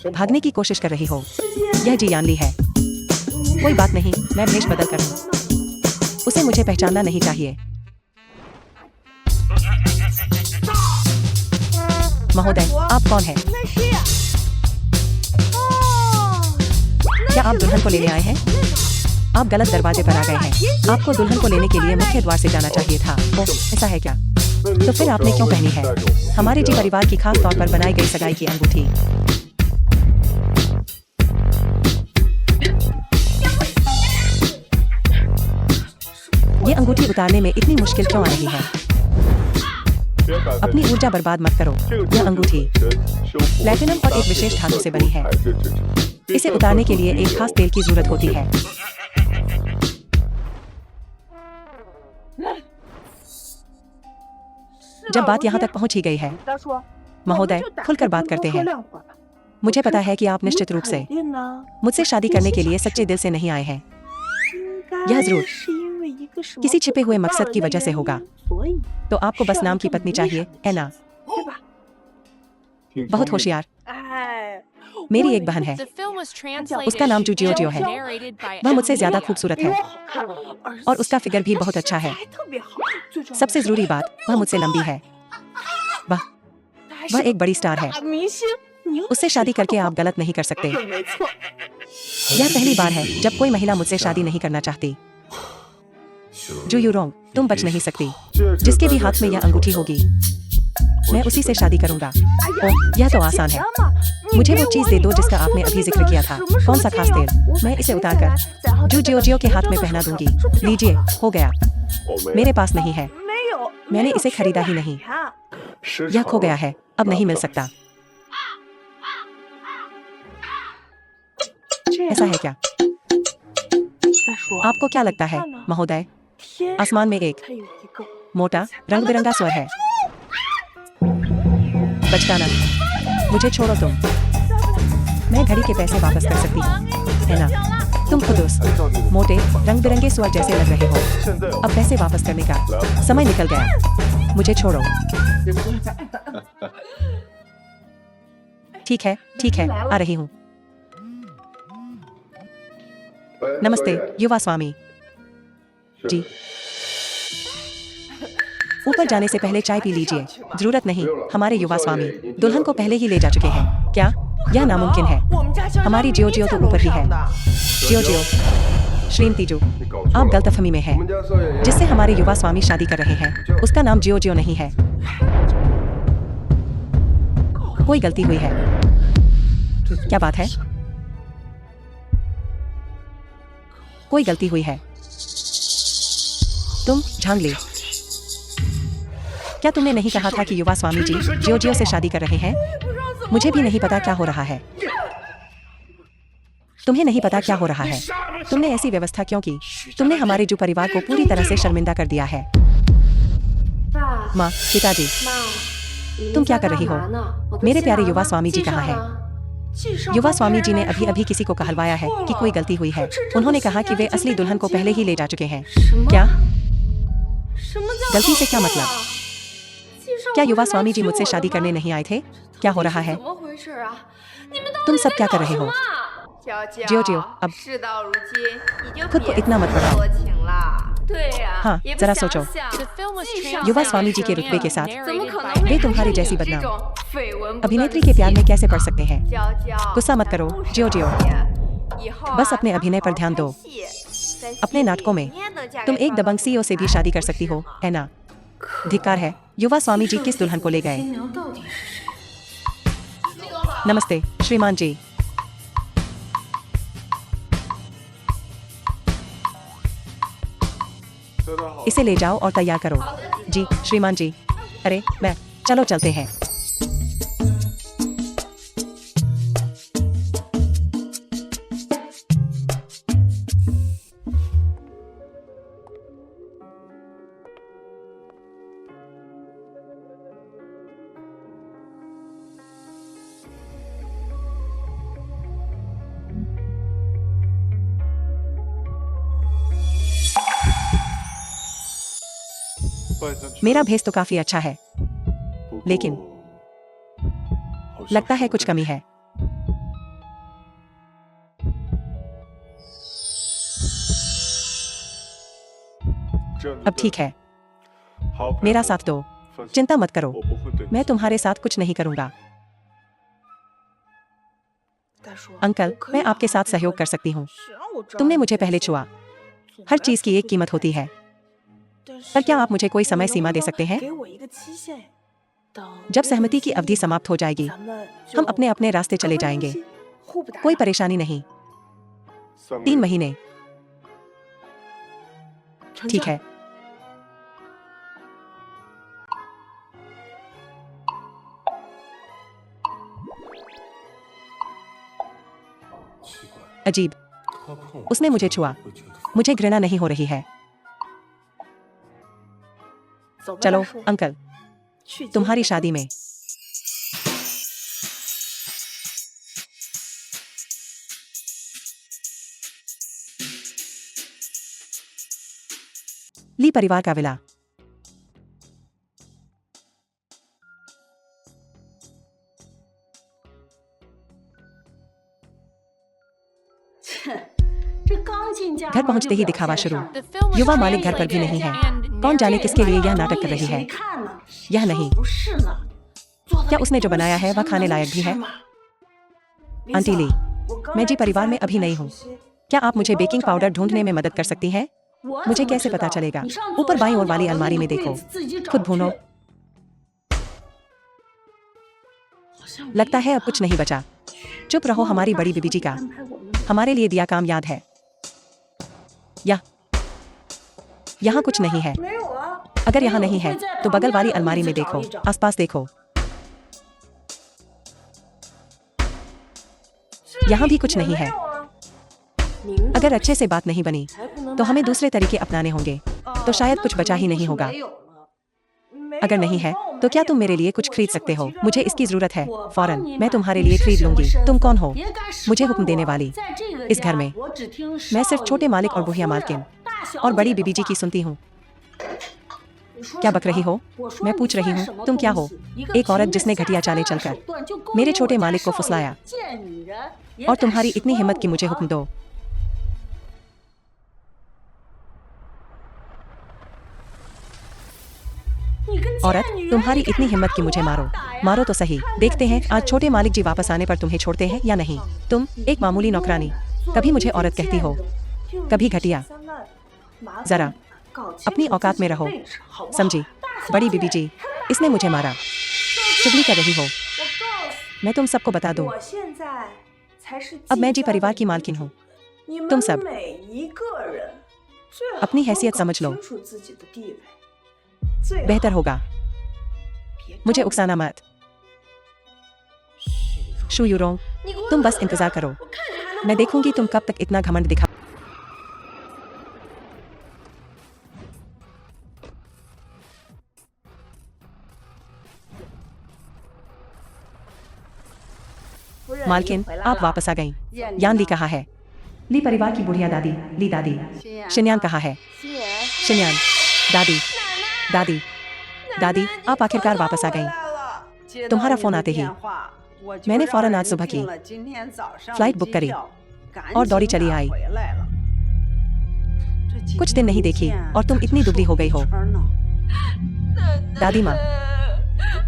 भागने की कोशिश कर रही हो। यह जियानली है। कोई बात नहीं, मैं भेष बदल कर हूँ। उसे मुझे पहचानना नहीं चाहिए। महोदय, आप कौन हैं? क्या आप दुल्हन को लेने आए हैं? आप गलत दरवाजे पर आ गए हैं। आपको दुल्हन को लेने के लिए मुख्य द्वार से जाना चाहिए था। ओह, ऐसा है क्या? तो फिर आपने क्यों पहनी है? हमारे जी परिवार की खास तौर पर बनाई गई सगाई की अंगूठी। ये अंगूठी उतारने में इतनी मुश्किल क्यों आ रही है? अपनी ऊर्जा बर्बाद मत करो। यह अंगूठी प्लैटिनम और एक विशेष धातु से बनी है। इसे उतारने के लिए एक खास तेल की जरूरत होती है। जब बात यहाँ तक पहुँच ही गई है, महोदय, खुलकर बात करते हैं। मुझे पता है कि आप निश्चित रूप से मुझसे शादी करने के लिए सच्चे दिल से नहीं आए हैं। यह जरूर किसी छिपे हुए मकसद की वजह से होगा। तो आपको बस नाम की पत्नी चाहिए, है ना? बहुत होशियार। मेरी एक बहन है, उसका नाम जूजियो जियो है। वह मुझसे ज्यादा खूबसूरत है और उसका फिगर भी बहुत अच्छा है। सबसे जरूरी बात, वह मुझसे लंबी है। वह एक बड़ी स्टार है। उससे शादी करके आप गलत नहीं कर सकते। यह पहली बार है जब कोई महिला मुझसे शादी नहीं करना चाहती। जो यू रोंग, तुम बच नहीं सकती। जिसके भी हाथ में यह अंगूठी होगी, मैं उसी से शादी करूंगा। ओह, यह तो आसान है। मुझे वो चीज दे दो जिसका आपने अभी जिक्र किया था। कौन सा खास तेल? मैं इसे उतारकर जू जियो जियो के हाथ में पहना दूंगी। लीजिए, हो गया। मेरे पास नहीं है। मैंने इसे खरीदा ही नहीं। यह खो गया है, अब नहीं मिल सकता। ऐसा है क्या? आपको क्या लगता है, महोदय? आसमान में एक मोटा रंग बिरंगा स्वर है। बचकाना, मुझे छोड़ो तुम। मैं घड़ी के पैसे वापस कर सकती हूँ, है ना? तुम खुद उस मोटे रंग बिरंगे स्वर जैसे लग रहे हो। अब पैसे वापस करने का समय निकल गया। मुझे छोड़ो। ठीक है, आ रही हूँ। नमस्ते, युवा स्वामी जी। ऊपर जाने से पहले चाय पी लीजिए। जरूरत नहीं, हमारे युवा स्वामी दुल्हन को पहले ही ले जा चुके हैं। क्या? यह नामुमकिन है। हमारी जियो जियो तो ऊपर ही है। जियो जियो, श्रीमती जू, आप गलतफहमी में हैं। जिससे हमारे युवा स्वामी शादी कर रहे हैं, उसका नाम जियो जियो नहीं है। कोई गलती हुई है। क्या बात है? कोई गलती हुई है। तुम झांगली, क्या तुमने नहीं कहा था कि युवा स्वामी जी जियो जियो से शादी कर रहे हैं? मुझे भी नहीं पता क्या हो रहा है। तुम्हें नहीं पता क्या हो रहा है। तुमने ऐसी व्यवस्था क्यों की? तुमने हमारे जू परिवार को पूरी तरह से शर्मिंदा कर दिया है। माँ, पिताजी, तुम क्या कर रही हो? मेरे प्यारे युवा स्वामी जी कहाँ हैं? युवा स्वामी जी ने अभी अभी किसी को कहलवाया है कि कोई गलती हुई है। उन्होंने कहा कि वे असली दुल्हन को पहले ही ले जा चुके हैं। क्या? गलती से क्या मतलब? क्या युवा स्वामी जी मुझसे शादी करने नहीं आए थे? क्या हो रहा है? तुम सब क्या कर रहे हो? जियो जियो, अब खुद को इतना मत बढ़ाओ। हाँ, जरा सोचो। युवा स्वामी जी के रुतबे के साथ वे तुम्हारे जैसी बदनाम अभिनेत्री के प्यार में कैसे पड़ सकते हैं? गुस्सा मत करो, जियो जियो। बस अपने अभिनय पर ध्यान दो। अपने नाटकों में तुम एक दबंग सीईओ से भी शादी कर सकती हो, है ना? धिक्कार है। युवा स्वामी जी किस दुल्हन को ले गए? नमस्ते, श्रीमान जी। इसे ले जाओ और तैयार करो। जी, श्रीमान जी। अरे, चलो चलते हैं। मेरा भेस तो काफी अच्छा है, लेकिन लगता है कुछ कमी है। अब ठीक है, मेरा साथ दो। चिंता मत करो, मैं तुम्हारे साथ कुछ नहीं करूंगा। अंकल, मैं आपके साथ सहयोग कर सकती हूँ। तुमने मुझे पहले छुआ। हर चीज की एक कीमत होती है, पर क्या आप मुझे कोई समय सीमा दे सकते हैं? जब सहमति की अवधि समाप्त हो जाएगी, हम अपने अपने रास्ते चले जाएंगे। कोई परेशानी नहीं। 3 महीने। ठीक है। अजीब, उसने मुझे छुआ। मुझे घृणा नहीं हो रही है। चलो अंकल, तुम्हारी शादी में। ली परिवार का विला। घर पहुंचते ही दिखावा शुरू। युवा मालिक घर पर भी नहीं है। कौन जाने किसके लिए यह नाटक कर रही है। यह नहीं, क्या उसने जो बनाया है वह खाने लायक भी है? आंटी ली, मैं जी परिवार में अभी नहीं हूँ। क्या आप मुझे बेकिंग पाउडर ढूंढने में मदद कर सकती हैं? मुझे कैसे पता चलेगा? ऊपर बाईं ओर वाली अलमारी में देखो, खुद भूनो। लगता है अब कुछ नहीं बचा। चुप रहो, हमारी बड़ी बीबी जी का हमारे लिए दिया काम याद है? यहाँ कुछ नहीं है। अगर यहाँ नहीं है तो बगल वाली अलमारी में देखो, आसपास देखो। यहाँ भी कुछ नहीं है। अगर अच्छे से बात नहीं बनी तो हमें दूसरे तरीके अपनाने होंगे, तो शायद कुछ बचा ही नहीं होगा। अगर नहीं है तो क्या तुम मेरे लिए कुछ खरीद सकते हो? मुझे इसकी जरूरत है फौरन। मैं तुम्हारे लिए खरीद लूंगी। तुम कौन हो मुझे हुक्म देने वाली? इस घर में मैं सिर्फ छोटे मालिक और बुढ़िया मालकिन और बड़ी बीबी जी की सुनती हूँ। क्या बक रही हो? मैं पूछ रही हूँ, तुम क्या हो? एक औरत जिसने घटिया चालें चलकर मेरे छोटे मालिक को फुसलाया, और तुम्हारी इतनी हिम्मत कि मुझे हुक्म दो। औरत, तुम्हारी इतनी हिम्मत कि मुझे मारो। मारो तो सही। देखते हैं आज छोटे मालिक जी वापस आने पर तुम्हें छोड़ते हैं या नहीं। तुम एक मामूली नौकरानी, कभी मुझे औरत कहती हो, कभी घटिया। जरा अपनी औकात में रहो, समझी? बड़ी बीबी जी, इसने मुझे मारा। चुगली कर रही हो? मैं तुम सबको बता दूं, अब मैं जी परिवार की मालकिन हूँ। तुम सब अपनी हैसियत समझ लो, बेहतर होगा। मुझे उकसाना मत। शू यूरोंग, तुम बस इंतजार करो, मैं देखूंगी तुम कब तक इतना घमंड दिखा। मालकिन, आप वापस आ गईं। यान ली कहाँ है? ली परिवार की बुढ़िया दादी, ली दादी। शिन्यान कहाँ है? शिन्यान, दादी, दादी, दादी, आप आखिरकार वापस आ गईं। तुम्हारा फोन आते ही मैंने फौरन आज सुबह की फ्लाइट बुक करी और दौड़ी चली आई। कुछ दिन नहीं देखी और तुम इतनी दुबली हो गई हो। दादी माँ,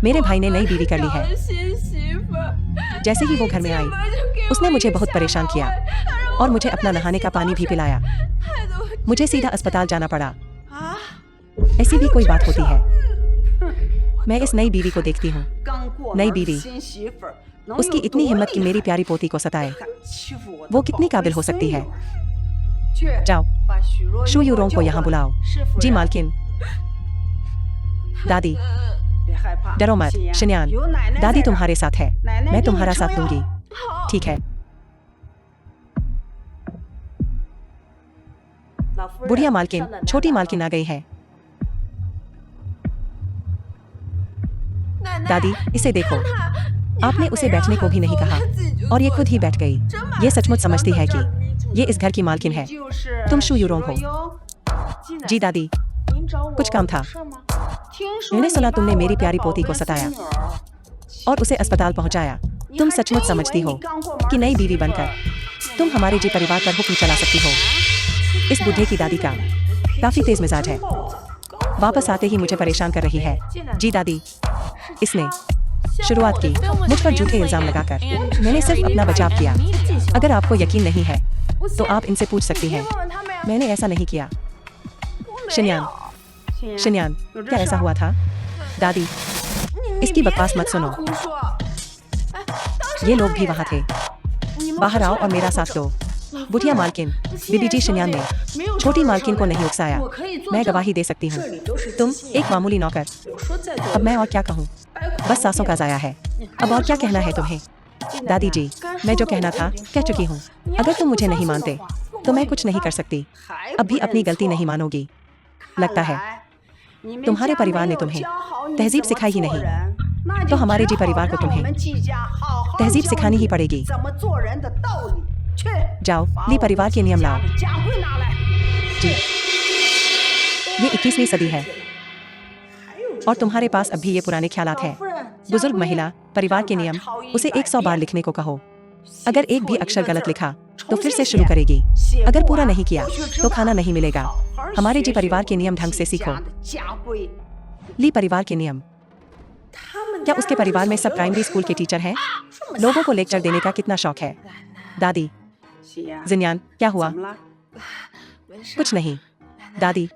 मेरे भाई ने नई बीवी कर ली है। जैसे ही वो घर में आई उसने मुझे बहुत परेशान किया और मुझे अपना नहाने का पानी भी पिलाया। मुझे सीधा अस्पताल जाना पड़ा। ऐसी भी कोई बात होती है? मैं इस नई बीवी को देखती हूँ। नई बीवी, उसकी इतनी हिम्मत कि मेरी प्यारी पोती को सताए। वो कितनी काबिल हो सकती है? जाओ, शू यूरोंग को यहाँ बुलाओ। जी मालकिन। दादी, डरो मत शिन्यान, दादी तुम्हारे साथ है। मैं तुम्हारा साथ दूंगी। ठीक है। बुढ़िया मालकिन, छोटी मालकिन आ गई है। दादी, इसे देखो। आपने उसे बैठने को भी नहीं कहा और ये खुद ही बैठ गई। ये सचमुच समझती है कि ये इस घर की मालकिन है। तुम शू यूरोंग हो? जी दादी, कुछ काम था। मैंने सुना तुमने मेरी प्यारी पोती को सताया और उसे अस्पताल पहुंचाया। तुम सचमुच समझती हो कि नई बीवी बनकर तुम हमारे जी परिवार पर हुक्म चला सकती हो? इस बुढ़े की दादी का काफी तेज मिजाज है। वापस आते ही मुझे परेशान कर रही है। जी दादी, इसने शुरुआत की मुझ पर झूठे इल्जाम लगाकर। मैंने सिर्फ अपना बचाव किया। अगर आपको यकीन नहीं है तो आप इनसे पूछ सकती हैं। मैंने ऐसा नहीं किया। शिन्यान, क्या ऐसा हुआ था? दादी, इसकी बकवास मत सुनो। ये लोग भी वहाँ थे। बाहर आओ और मेरा साथ दो। बुढ़िया मालकिन, बीबी जी शिन्यान ने छोटी मालकिन को नहीं उकसाया। मैं गवाही दे सकती हूँ। तुम एक मामूली नौकर। अब मैं और क्या कहूँ? बस सांसों का जाया है। अब और क्या कहना है तुम्हें? दादी जी, मैं जो कहना था कह चुकी हूँ। अगर तुम मुझे नहीं मानते तो मैं कुछ नहीं कर सकती। अब भी अपनी गलती नहीं मानोगी। लगता है तुम्हारे परिवार ने तुम्हें तहजीब सिखाई ही नहीं, तो हमारे जी परिवार को तुम्हें तहजीब सिखानी ही पड़ेगी। जाओ, ली परिवार के नियम लाओ। जी, ये 21वीं सदी है और तुम्हारे पास अब भी ये पुराने ख्यालात हैं। बुजुर्ग महिला, परिवार के नियम, उसे 100 बार लिखने को कहो। अगर एक भी अक्षर गलत लिखा तो फिर से शुरू करेगी। अगर पूरा नहीं किया तो खाना नहीं मिलेगा। हमारे जी परिवार के नियम ढंग से सीखो। ली परिवार के नियम। क्या उसके परिवार में सब प्राइमरी स्कूल के टीचर हैं? लोगों को लेक्चर देने का कितना शौक है। दादी, जिन्यान, क्या हुआ? कुछ नहीं। दादी,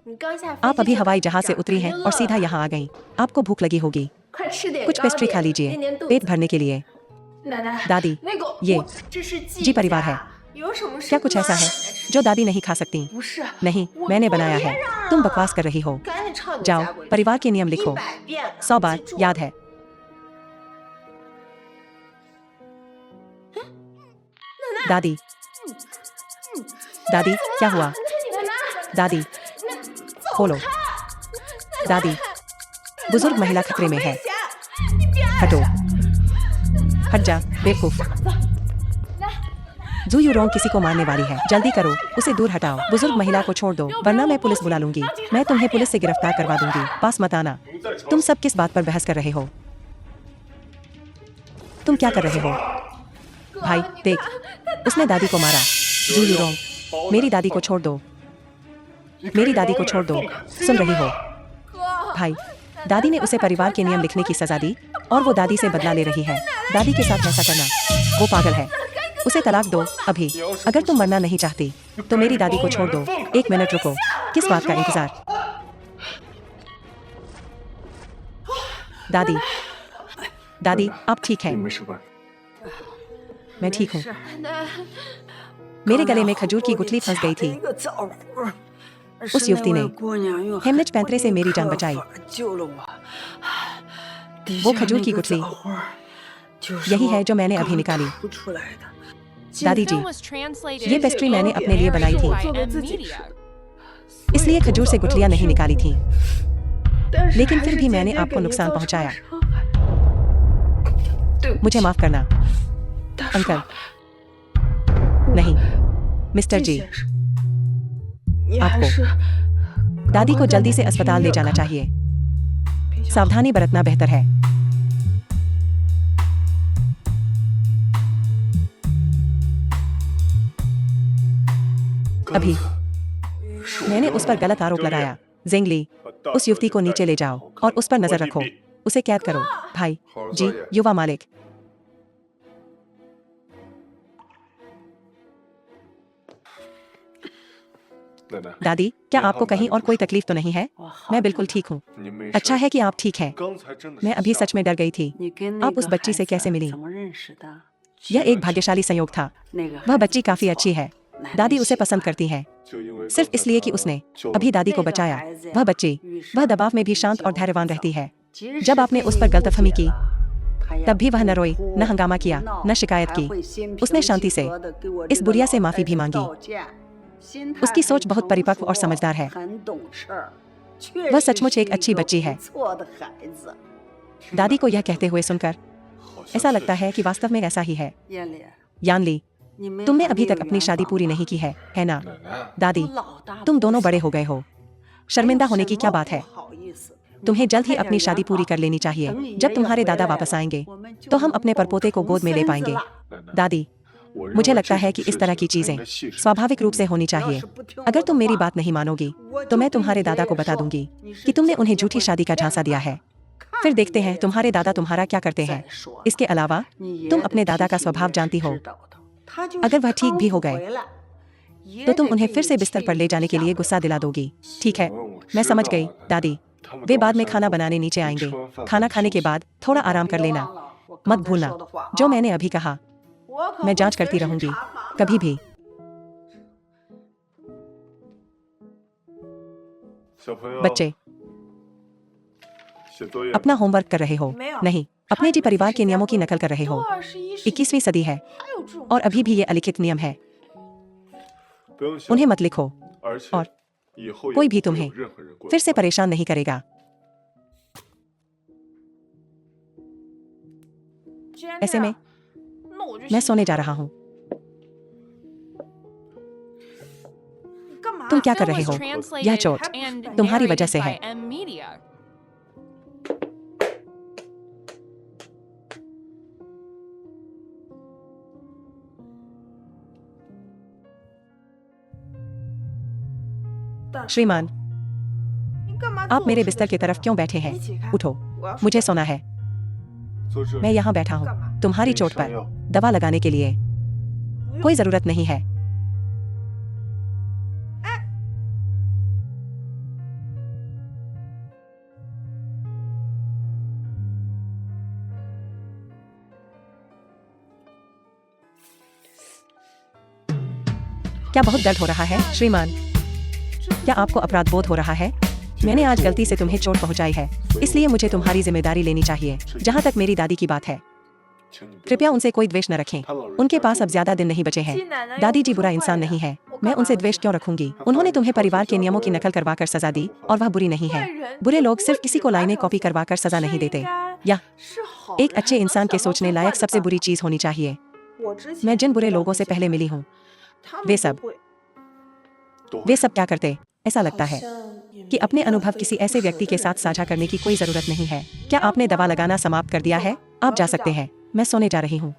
आप अभी हवाई जहाज से उतरी हैं और सीधा यहाँ आ गईं। आपको भूख लगी होगी। कुछ पेस्ट्री खा लीजिए पेट भरने के लिए। दादी, ये जी परिवार है। क्या कुछ ऐसा है जो दादी नहीं खा सकती? नहीं, मैंने बनाया है। तुम बकवास कर रही हो। जाओ, परिवार के नियम लिखो 100 बार, याद है। दादी, दादी, क्या हुआ? दादी, खोलो। दादी, बुजुर्ग महिला खतरे में है। हटो, हट जा, बेवकूफ। जू यूरोंग किसी को मारने वाली है। जल्दी करो, उसे दूर हटाओ। बुजुर्ग महिला को छोड़ दो, वरना मैं पुलिस बुला लूंगी। मैं तुम्हें पुलिस से गिरफ्तार करवा दूंगी। पास मत आना। तुम सब किस बात पर बहस कर रहे हो? तुम क्या कर रहे हो? भाई, देख, उसने दादी को मारा। जू यूरोंग, मेरी दादी को छोड़ दो। मेरी दादी को छोड़ दो। सुन रही हो? भाई, दादी ने उसे परिवार के नियम लिखने की सजा दी और वो दादी से बदला ले रही है। दादी के साथ ऐसा करना, वो पागल है। उसे तलाक दो अभी। अगर तुम मरना नहीं चाहती तो मेरी दादी को छोड़ दो। 1 मिनट रुको। किस बात का इंतजार? दादी, दादी, आप ठीक हैं? मैं ठीक हूँ। मेरे गले में खजूर की गुठली फंस गई थी। उस युवती ने हेमलिच पैंतरे से मेरी जान बचाई। वो खजूर की गुठली यही है जो मैंने अभी निकाली। दादी जी, ये पेस्ट्री मैंने अपने लिए बनाई थी, इसलिए खजूर से गुठलियां नहीं निकाली थी। लेकिन फिर भी मैंने आपको नुकसान पहुंचाया। मुझे माफ करना। अंकल, नहीं, मिस्टर जी, आपको दादी को जल्दी से अस्पताल ले जाना चाहिए। सावधानी बरतना बेहतर है। अभी मैंने उस पर गलत आरोप लगाया। जेंगली, उस युवती को नीचे ले जाओ और उस पर नजर रखो। उसे कैद करो। भाई जी, युवा मालिक। दादी, क्या आपको कहीं और कोई तकलीफ तो नहीं है? मैं बिल्कुल ठीक हूँ। अच्छा है कि आप ठीक हैं। मैं अभी सच में डर गई थी। आप उस बच्ची से कैसे मिली? यह एक भाग्यशाली संयोग था। वह बच्ची काफी अच्छी है। दादी उसे पसंद करती है, सिर्फ इसलिए कि उसने अभी दादी को बचाया। वह बच्ची, वह दबाव में भी शांत और धैर्यवान रहती है। जब आपने उस पर गलतफहमी की तब भी वह न रोई, न हंगामा किया, न शिकायत की। उसने शांति से इस बुढ़िया से माफी भी मांगी। उसकी सोच बहुत परिपक्व और समझदार है। वह सचमुच एक अच्छी बच्ची है। दादी को यह कहते हुए सुनकर ऐसा लगता है कि वास्तव में ऐसा ही है। यानली, तुमने अभी तक अपनी शादी पूरी नहीं की है ना? दादी, तुम दोनों बड़े हो गए हो। शर्मिंदा होने की क्या बात है? तुम्हें जल्द ही अपनी शादी पूरी कर लेनी चाहिए। जब तुम्हारे दादा वापस आएंगे तो हम अपने परपोते को गोद में ले पाएंगे। दादी, मुझे लगता है कि इस तरह की चीजें स्वाभाविक रूप से होनी चाहिए। अगर तुम मेरी बात नहीं मानोगी तो मैं तुम्हारे दादा को बता दूंगी कि तुमने उन्हें झूठी शादी का झांसा दिया है। फिर देखते हैं तुम्हारे दादा तुम्हारा क्या करते हैं। इसके अलावा तुम अपने दादा का स्वभाव जानती हो। अगर वह ठीक भी हो गए तो तुम उन्हें फिर से बिस्तर पर ले जाने के लिए गुस्सा दिला दोगी। ठीक है, मैं समझ गई दादी। वे बाद में खाना बनाने नीचे आएंगे। खाना खाने के बाद थोड़ा आराम कर लेना। मत भूलना जो मैंने अभी कहा। मैं जांच करती रहूंगी कभी भी। बच्चे अपना होमवर्क कर रहे हो? नहीं, अपने जी परिवार के नियमों की नकल कर रहे हो। 21वीं सदी है और अभी भी ये अलिखित नियम है। उन्हें मत लिखो और कोई भी तुम्हें फिर से परेशान नहीं करेगा। ऐसे में मैं सोने जा रहा हूँ। तुम क्या कर रहे हो? यह चोट तुम्हारी वजह से है। श्रीमान, आप मेरे बिस्तर की तरफ क्यों बैठे हैं? उठो, मुझे सोना है। मैं यहाँ बैठा हूँ तुम्हारी चोट पर दवा लगाने के लिए। कोई जरूरत नहीं है। क्या बहुत दर्द हो रहा है श्रीमान? क्या आपको अपराध बोध हो रहा है? मैंने आज गलती से तुम्हें चोट पहुंचाई है, इसलिए मुझे तुम्हारी जिम्मेदारी लेनी चाहिए। जहां तक मेरी दादी की बात है, कृपया उनसे कोई द्वेष न रखें। उनके पास अब ज्यादा दिन नहीं बचे हैं। दादी जी बुरा इंसान नहीं है, मैं उनसे द्वेष क्यों रखूंगी? उन्होंने तुम्हें परिवार के नियमों की नकल करवाकर सजा दी और वह बुरी नहीं है। बुरे लोग सिर्फ किसी को लाइनें कॉपी करवाकर सजा नहीं देते। या एक अच्छे इंसान के सोचने लायक सबसे बुरी चीज होनी चाहिए। मैं जिन बुरे लोगों से पहले मिली हूँ वे सब क्या करते? ऐसा लगता है कि अपने अनुभव किसी ऐसे व्यक्ति के साथ साझा करने की कोई जरूरत नहीं है। क्या आपने दवा लगाना समाप्त कर दिया है? आप जा सकते हैं, मैं सोने जा रही हूँ।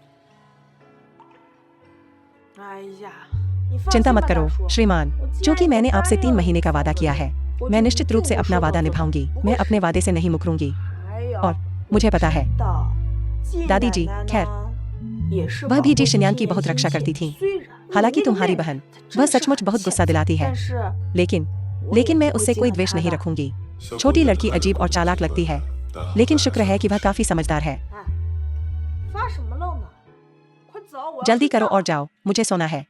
चिंता मत करो श्रीमान, क्योंकि मैंने आपसे 3 महीने का वादा किया है। मैं निश्चित रूप से अपना वादा निभाऊंगी। मैं अपने वादे से नहीं मुकरूंगी। और मुझे पता है दादी जी, खैर वह भी जी शिन्यान की बहुत रक्षा करती थी। हालांकि तुम्हारी बहन वह सचमुच बहुत गुस्सा दिलाती है, लेकिन मैं उससे कोई द्वेष नहीं रखूंगी। छोटी लड़की अजीब और चालाक लगती है, लेकिन शुक्र है कि वह काफी समझदार है। जल्दी करो और जाओ, मुझे सोना है।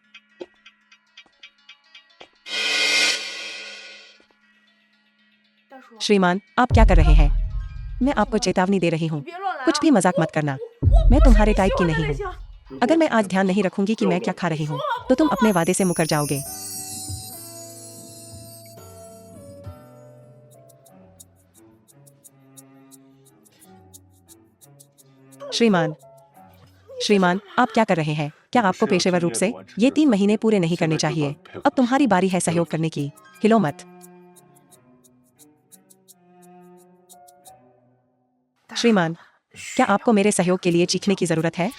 श्रीमान, आप क्या कर रहे हैं? मैं आपको चेतावनी दे रही हूँ, कुछ भी मजाक मत करना। मैं तुम्हारे टाइप की नहीं हूँ। अगर मैं आज ध्यान नहीं रखूंगी कि मैं क्या खा रही हूँ तो तुम अपने वादे से मुकर जाओगे। श्रीमान, आप क्या कर रहे हैं? क्या आपको पेशेवर रूप से ये 3 महीने पूरे नहीं करने चाहिए? अब तुम्हारी बारी है सहयोग करने की। हिलो मत। श्रीमान, क्या आपको मेरे सहयोग के लिए चीखने की जरूरत है?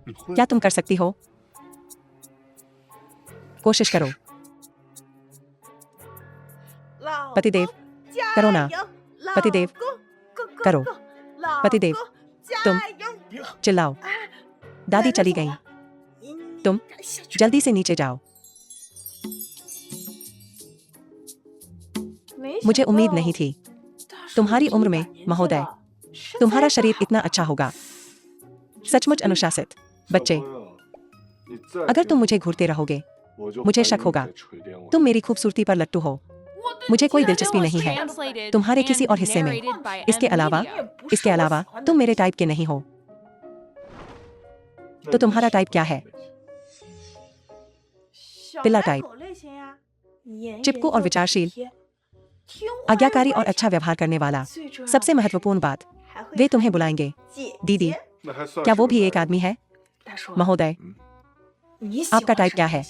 क्या तुम कर सकती हो? कोशिश करो। पतिदेव, करो ना। पतिदेव, करो। पतिदेव, तुम चिल्लाओ। दादी चली गई। तुम जल्दी से नीचे जाओ। मुझे उम्मीद नहीं थी। तुम्हारी उम्र में महोदय, तुम्हारा शरीर इतना अच्छा होगा। सचमुच अनुशासित बच्चे। अगर तुम मुझे घूरते रहोगे मुझे शक होगा। तुम मेरी खूबसूरती पर लट्टू हो। मुझे कोई दिलचस्पी नहीं है तुम्हारे किसी और हिस्से में। इसके अलावा तुम मेरे टाइप के नहीं हो। तो तुम्हारा टाइप क्या है? पिल्ला टाइप। चिपकू और विचारशील, आज्ञाकारी और अच्छा व्यवहार करने वाला। सबसे महत्वपूर्ण बात, वे तुम्हें बुलाएंगे दीदी। क्या वो भी एक आदमी है? महोदय, आपका टाइप क्या है?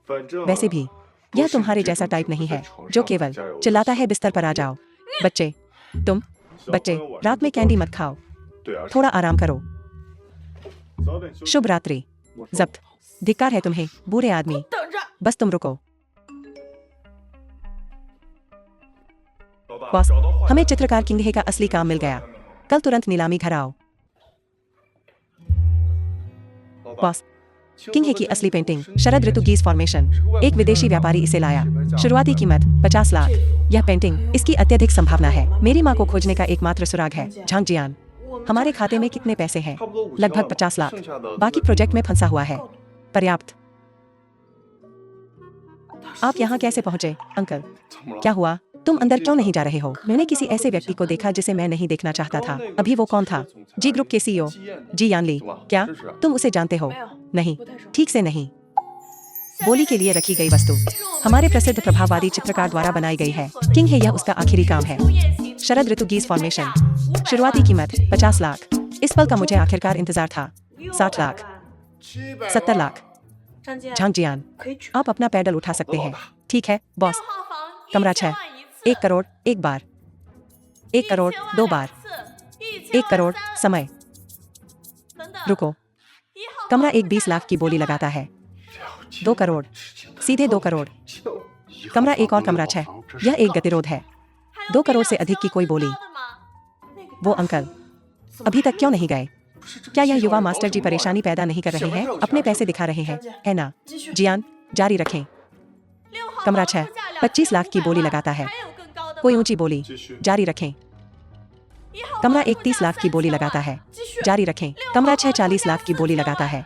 वैसे भी यह तुम्हारे जैसा टाइप नहीं है जो केवल चिल्लाता है बिस्तर पर आ जाओ। बच्चे रात में कैंडी मत खाओ, थोड़ा आराम करो। शुभ रात्रि। जब्त। धिक्कार है तुम्हें, बुरे आदमी। बस तुम रुको। बॉस, हमें चित्रकार किंग का असली काम मिल गया। कल तुरंत नीलामी घर आओ। बॉस, किंग की असली पेंटिंग शरद ऋतु गीज फॉर्मेशन। एक विदेशी व्यापारी इसे लाया। शुरुआती कीमत 50 लाख। यह पेंटिंग, इसकी अत्यधिक संभावना है। मेरी माँ को खोजने का एकमात्र सुराग है। झांग जियान, हमारे खाते में कितने पैसे हैं? लगभग 50 लाख। बाकी प्रोजेक्ट में फंसा हुआ है। पर्याप्त। आप यहाँ कैसे पहुँचे, अंकल? क्या हुआ? तुम अंदर क्यों नहीं जा रहे हो? मैंने किसी ऐसे व्यक्ति को देखा जिसे मैं नहीं देखना चाहता था। अभी वो कौन था? जी ग्रुप के सीईओ जी यान ली। क्या तुम उसे जानते हो? नहीं, ठीक से नहीं। बोली के लिए रखी गई वस्तु हमारे प्रसिद्ध प्रभाववादी चित्रकार द्वारा बनाई गई है। किंग है, यह उसका आखिरी काम है। शरद ऋतु गीज फॉर्मेशन। शुरुआती कीमत 50 लाख। इस पल का मुझे आखिरकार इंतजार था। 60 लाख, 70 लाख। झांग जियान, आप अपना पैडल उठा सकते हैं। ठीक है बॉस। कमरा 6। 1 करोड़ एक बार, 1 करोड़ 2 बार, 1 करोड़। समय रुको। कमरा एक 20 लाख की बोली लगाता है। 2 करोड़, सीधे 2 करोड़। कमरा एक और कमरा 6। यह एक गतिरोध है। 2 करोड़ से अधिक की कोई बोली। वो अंकल अभी तक क्यों नहीं गए? क्या यह युवा मास्टर जी परेशानी पैदा नहीं कर रहे हैं? अपने पैसे दिखा रहे हैं, है ना? जियान, जारी रखें। कमरा 6 25 लाख की बोली लगाता है। कोई ऊंची बोली, जारी रखें। कमरा एक 30 लाख की बोली लगाता है। जारी रखें। कमरा 6 40 लाख की बोली लगाता है।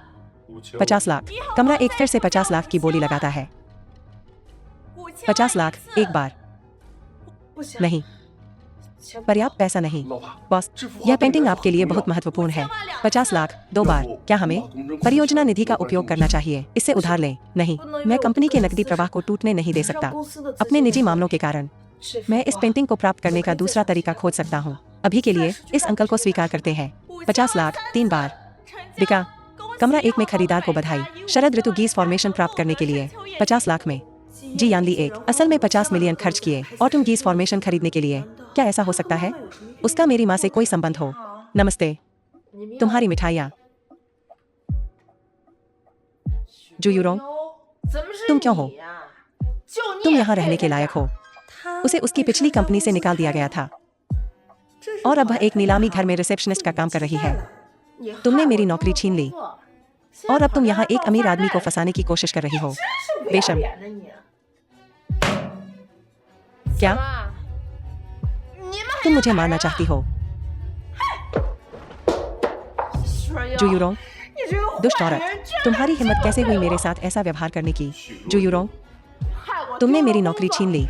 50 लाख। कमरा एक फिर से 50 लाख की बोली लगाता है। 50 लाख एक बार। नहीं, पर्याप्त पैसा नहीं। बॉस, यह पेंटिंग आपके लिए बहुत महत्वपूर्ण है। 50 लाख 2 बार। क्या हमें परियोजना निधि का उपयोग करना चाहिए? इससे उधार लें। नहीं, मैं कंपनी के नकदी प्रवाह को टूटने नहीं दे सकता अपने निजी मामलों के कारण। मैं इस पेंटिंग को प्राप्त करने का दूसरा तरीका खोज सकता हूँ। अभी के लिए इस अंकल को स्वीकार करते हैं। 50 लाख 3 बार। बिका। कमरा एक में खरीदार को बधाई। शरद ऋतु गीज फॉर्मेशन प्राप्त करने के लिए 50 लाख में जी यानली एक असल में 50 मिलियन खर्च किए ऑटम गीज फॉर्मेशन खरीदने के लिए। क्या ऐसा हो सकता है? उसका मेरी माँ से कोई संबंध हो? नमस्ते। तुम्हारी मिठाइयाँ। जुयूरोंग, तुम क्यों हो? तुम यहाँ रहने के लायक हो। उसे उसकी पिछली कंपनी से निकाल दिया गया था और अब वह एक नीलामी घर में रिसेप्शनिस्ट का काम कर रही है। तुमने मेरी नौकरी छीन ली और अब तुम यहाँ एक अमीर आदमी को फंसाने की कोशिश कर रही हो। बेशर्म। क्या तुम मुझे मारना चाहती हो? जुयूरोंग, दुष्ट औरत, तुम्हारी हिम्मत कैसे हुई मेरे साथ ऐसा व्यवहार करने की? जुयूरोंग, तुमने मेरी नौकरी छीन ली।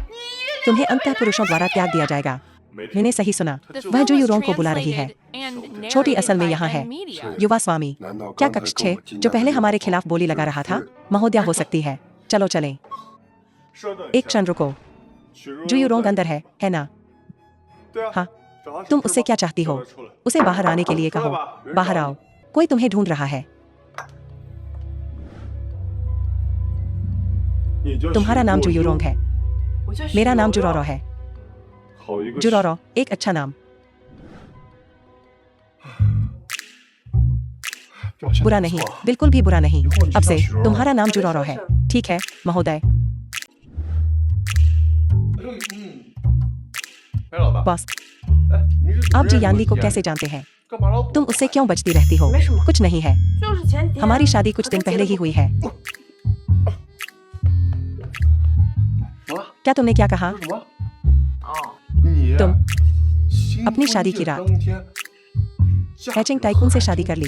तुम्हें अंतः पुरुषों द्वारा त्याग दिया जाएगा। मैंने सही सुना। वह जुयूरोंग को बुला रही है। छोटी असल में यहाँ है। युवा स्वामी, क्या कक्ष 6 जो पहले हमारे खिलाफ बोली लगा रहा था महोदया हो सकती है? चलो चलें। एक क्षण रुको। जुयूरोंग अंदर है ना? हाँ, तुम उससे क्या चाहती हो? उसे बाहर आने के लिए कहो। बाहर आओ, कोई तुम्हें ढूंढ रहा है। तुम्हारा नाम जुयूरोंग है। मेरा नाम जुरोरो है। जुरोरो, एक अच्छा नाम। बुरा नहीं, बिल्कुल भी बुरा नहीं। अब से तुम्हारा नाम जुरोरो है। ठीक है महोदय। बॉस, आप जी यानली को कैसे जानते हैं? तुम उससे क्यों बचती रहती हो? कुछ नहीं है। हमारी शादी कुछ दिन पहले ही हुई है। क्या तुमने क्या कहा? तुम अपनी शादी की रात हैचिंग टाइकून से शादी कर ली।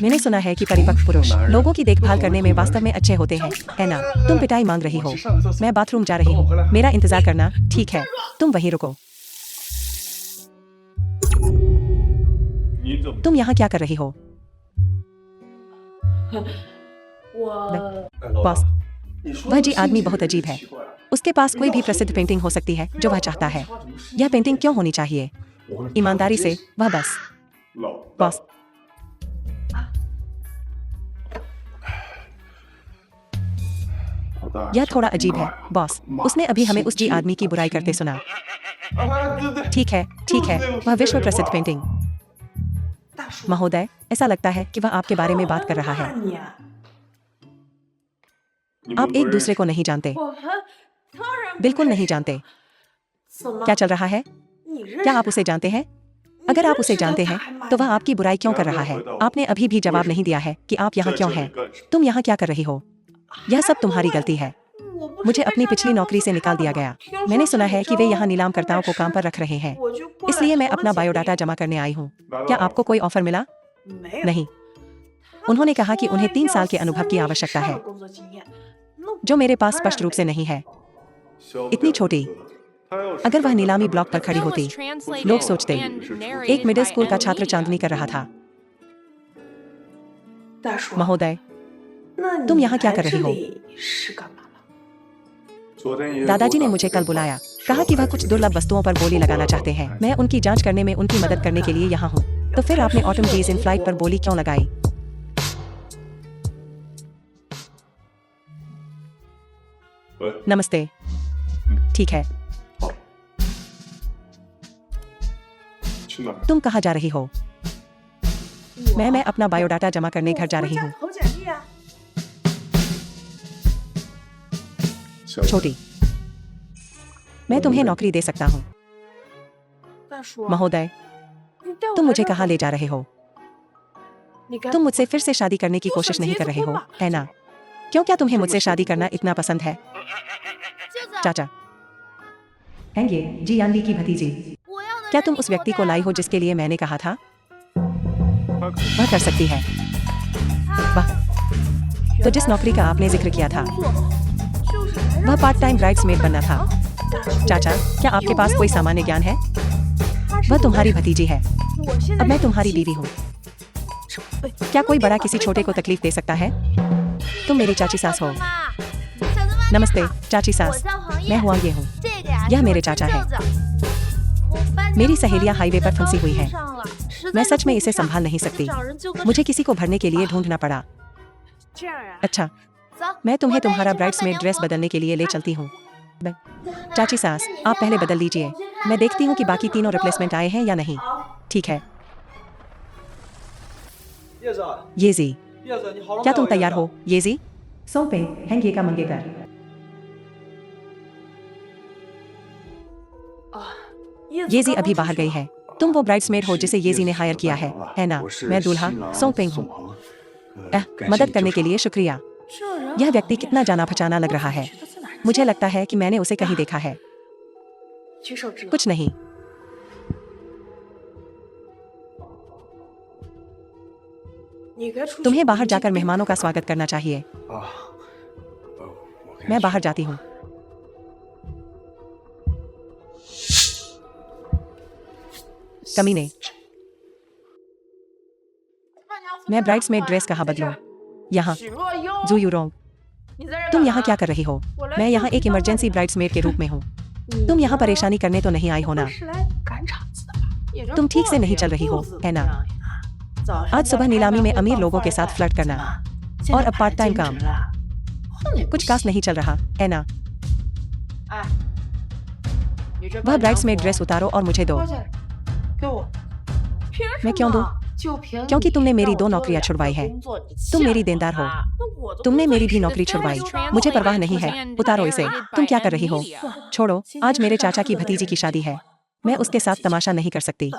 मैंने सुना है कि परिपक्व पुरुष लोगों की देखभाल करने में वास्तव में अच्छे होते हैं, है ना? तुम पिटाई मांग रही हो। मैं बाथरूम जा रही हूँ। मेरा इंतजार करना, ठीक है? तुम वहीं रुको। तुम यहाँ क्या कर रही हो? बॉस, वह जी आदमी बहुत अजीब है। उसके पास कोई भी प्रसिद्ध पेंटिंग हो सकती है जो वह चाहता है। यह पेंटिंग क्यों होनी चाहिए? ईमानदारी से वह बस। बॉस, यह थोड़ा अजीब है बॉस। उसने अभी हमें उस जी आदमी की बुराई करते सुना। ठीक है, वह विश्व प्रसिद्ध पेंटिंग। महोदय, ऐसा लगता है कि वह आपके बारे में बात कर रहा है। आप एक दूसरे को नहीं जानते। बिल्कुल नहीं जानते। क्या चल रहा है? क्या आप उसे जानते हैं? अगर आप उसे जानते हैं तो वह आपकी बुराई क्यों कर रहा है? आपने अभी भी जवाब नहीं दिया है कि आप यहाँ क्यों हैं। तुम यहाँ क्या कर रही हो? यह सब तुम्हारी गलती है। मुझे अपनी पिछली नौकरी से निकाल दिया गया। मैंने सुना है कि वे यहाँ नीलामकर्ताओं को काम पर रख रहे हैं, इसलिए मैं अपना बायोडाटा जमा करने आई हूँ। क्या आपको कोई ऑफर मिला? नहीं। उन्होंने कहा कि उन्हें 3 साल के अनुभव की आवश्यकता है, जो मेरे पास स्पष्ट रूप से नहीं है। इतनी छोटी। अगर वह नीलामी ब्लॉक पर खड़ी होती, लोग सोचते एक मिडिल स्कूल का छात्र चांदनी कर रहा था। महोदय, तुम यहाँ क्या कर रही हो? दादाजी ने मुझे कल बुलाया, कहा कि वह कुछ दुर्लभ वस्तुओं पर बोली लगाना चाहते हैं। मैं उनकी जांच करने में उनकी मदद करने के लिए यहाँ हूँ। तो फिर आपने ऑटम डीज इन फ्लाइट पर बोली क्यों लगाई? नमस्ते। ठीक है। तुम कहाँ जा रही हो? मैं अपना बायोडाटा जमा करने घर जा रही हूँ। छोटी, मैं तुम्हें नौकरी दे सकता हूँ। महोदय, तुम मुझे कहाँ ले जा रहे हो? तुम मुझसे फिर से शादी करने की कोशिश नहीं कर रहे हो, है ना? क्यों? क्या तुम्हें मुझसे शादी करना इतना पसंद है? चाचा, हैं ये जी यानली की भतीजी। क्या तुम उस व्यक्ति को लाई हो जिसके लिए मैंने कहा था? वह कर सकती है। वाह। तो जिस नौकरी का आपने जिक्र किया था, वह पार्ट टाइम ब्राइड्समेड बनना था। चाचा, क्या आपके पास कोई सामान्य ज्ञान है? वह तुम्हारी भतीजी है। अब मैं तुम्हारी बीवी हूँ। क्या कोई बड़ा किसी छोटे को तकलीफ दे सकता है? तुम मेरी चाची सास हो। नमस्ते चाची सास, मैं हुआ ये हूँ। यह मेरे चाचा है। मेरी सहेलियां हाईवे पर फंसी हुई हैं। मैं सच में इसे संभाल नहीं सकती। मुझे किसी को भरने के लिए ढूंढना पड़ा। अच्छा, मैं तुम्हें तुम्हारा ब्राइड्समेड ड्रेस बदलने के लिए ले चलती हूँ। चाची सास, आप पहले बदल लीजिए। मैं देखती हूँ कि बाकी तीनों रिप्लेसमेंट आए हैं या नहीं। ठीक है। येजी, क्या तुम तैयार हो? येजी, सोपिंग हैंगे का मंगेतर। येजी अभी बाहर गई है। तुम वो ब्राइड्समेड हो जिसे येजी ने हायर किया है ना? मैं दूल्हा सोपिंग हूँ। मदद करने के लिए शुक्रिया। यह व्यक्ति कितना जाना पहचाना लग रहा है। मुझे लगता है कि मैंने उसे कहीं देखा है। कुछ नहीं। तुम्हें बाहर जाकर मेहमानों का स्वागत करना चाहिए। मैं बाहर जाती हूँ। कमीने, मैं ब्राइड्समेड ड्रेस कहाँ बदलूं? यहाँ। जू यूरोंग, तुम यहाँ क्या कर रही हो? मैं यहाँ एक इमरजेंसी ब्राइड्समेड के रूप में हूँ। तुम यहाँ परेशानी करने तो नहीं आई हो ना? तुम ठीक से नहीं चल रही हो, है ना? आज सुबह नीलामी में अमीर लोगों के साथ फ्लर्ट करना और अब पार्ट टाइम काम। कुछ खास नहीं चल रहा, है ना? वह ब्राइड्समेड ड्रेस उतारो और मुझे दो। मैं क्यों दूं? क्योंकि तुमने मेरी 2 नौकरियां छुड़वाई है। तुम मेरी देनदार हो। तुमने मेरी भी नौकरी छुड़वाई। मुझे परवाह नहीं है। उतारो इसे। तुम क्या कर रही हो? छोड़ो, आज मेरे चाचा की भतीजी की शादी है। मैं उसके साथ तमाशा नहीं कर सकती।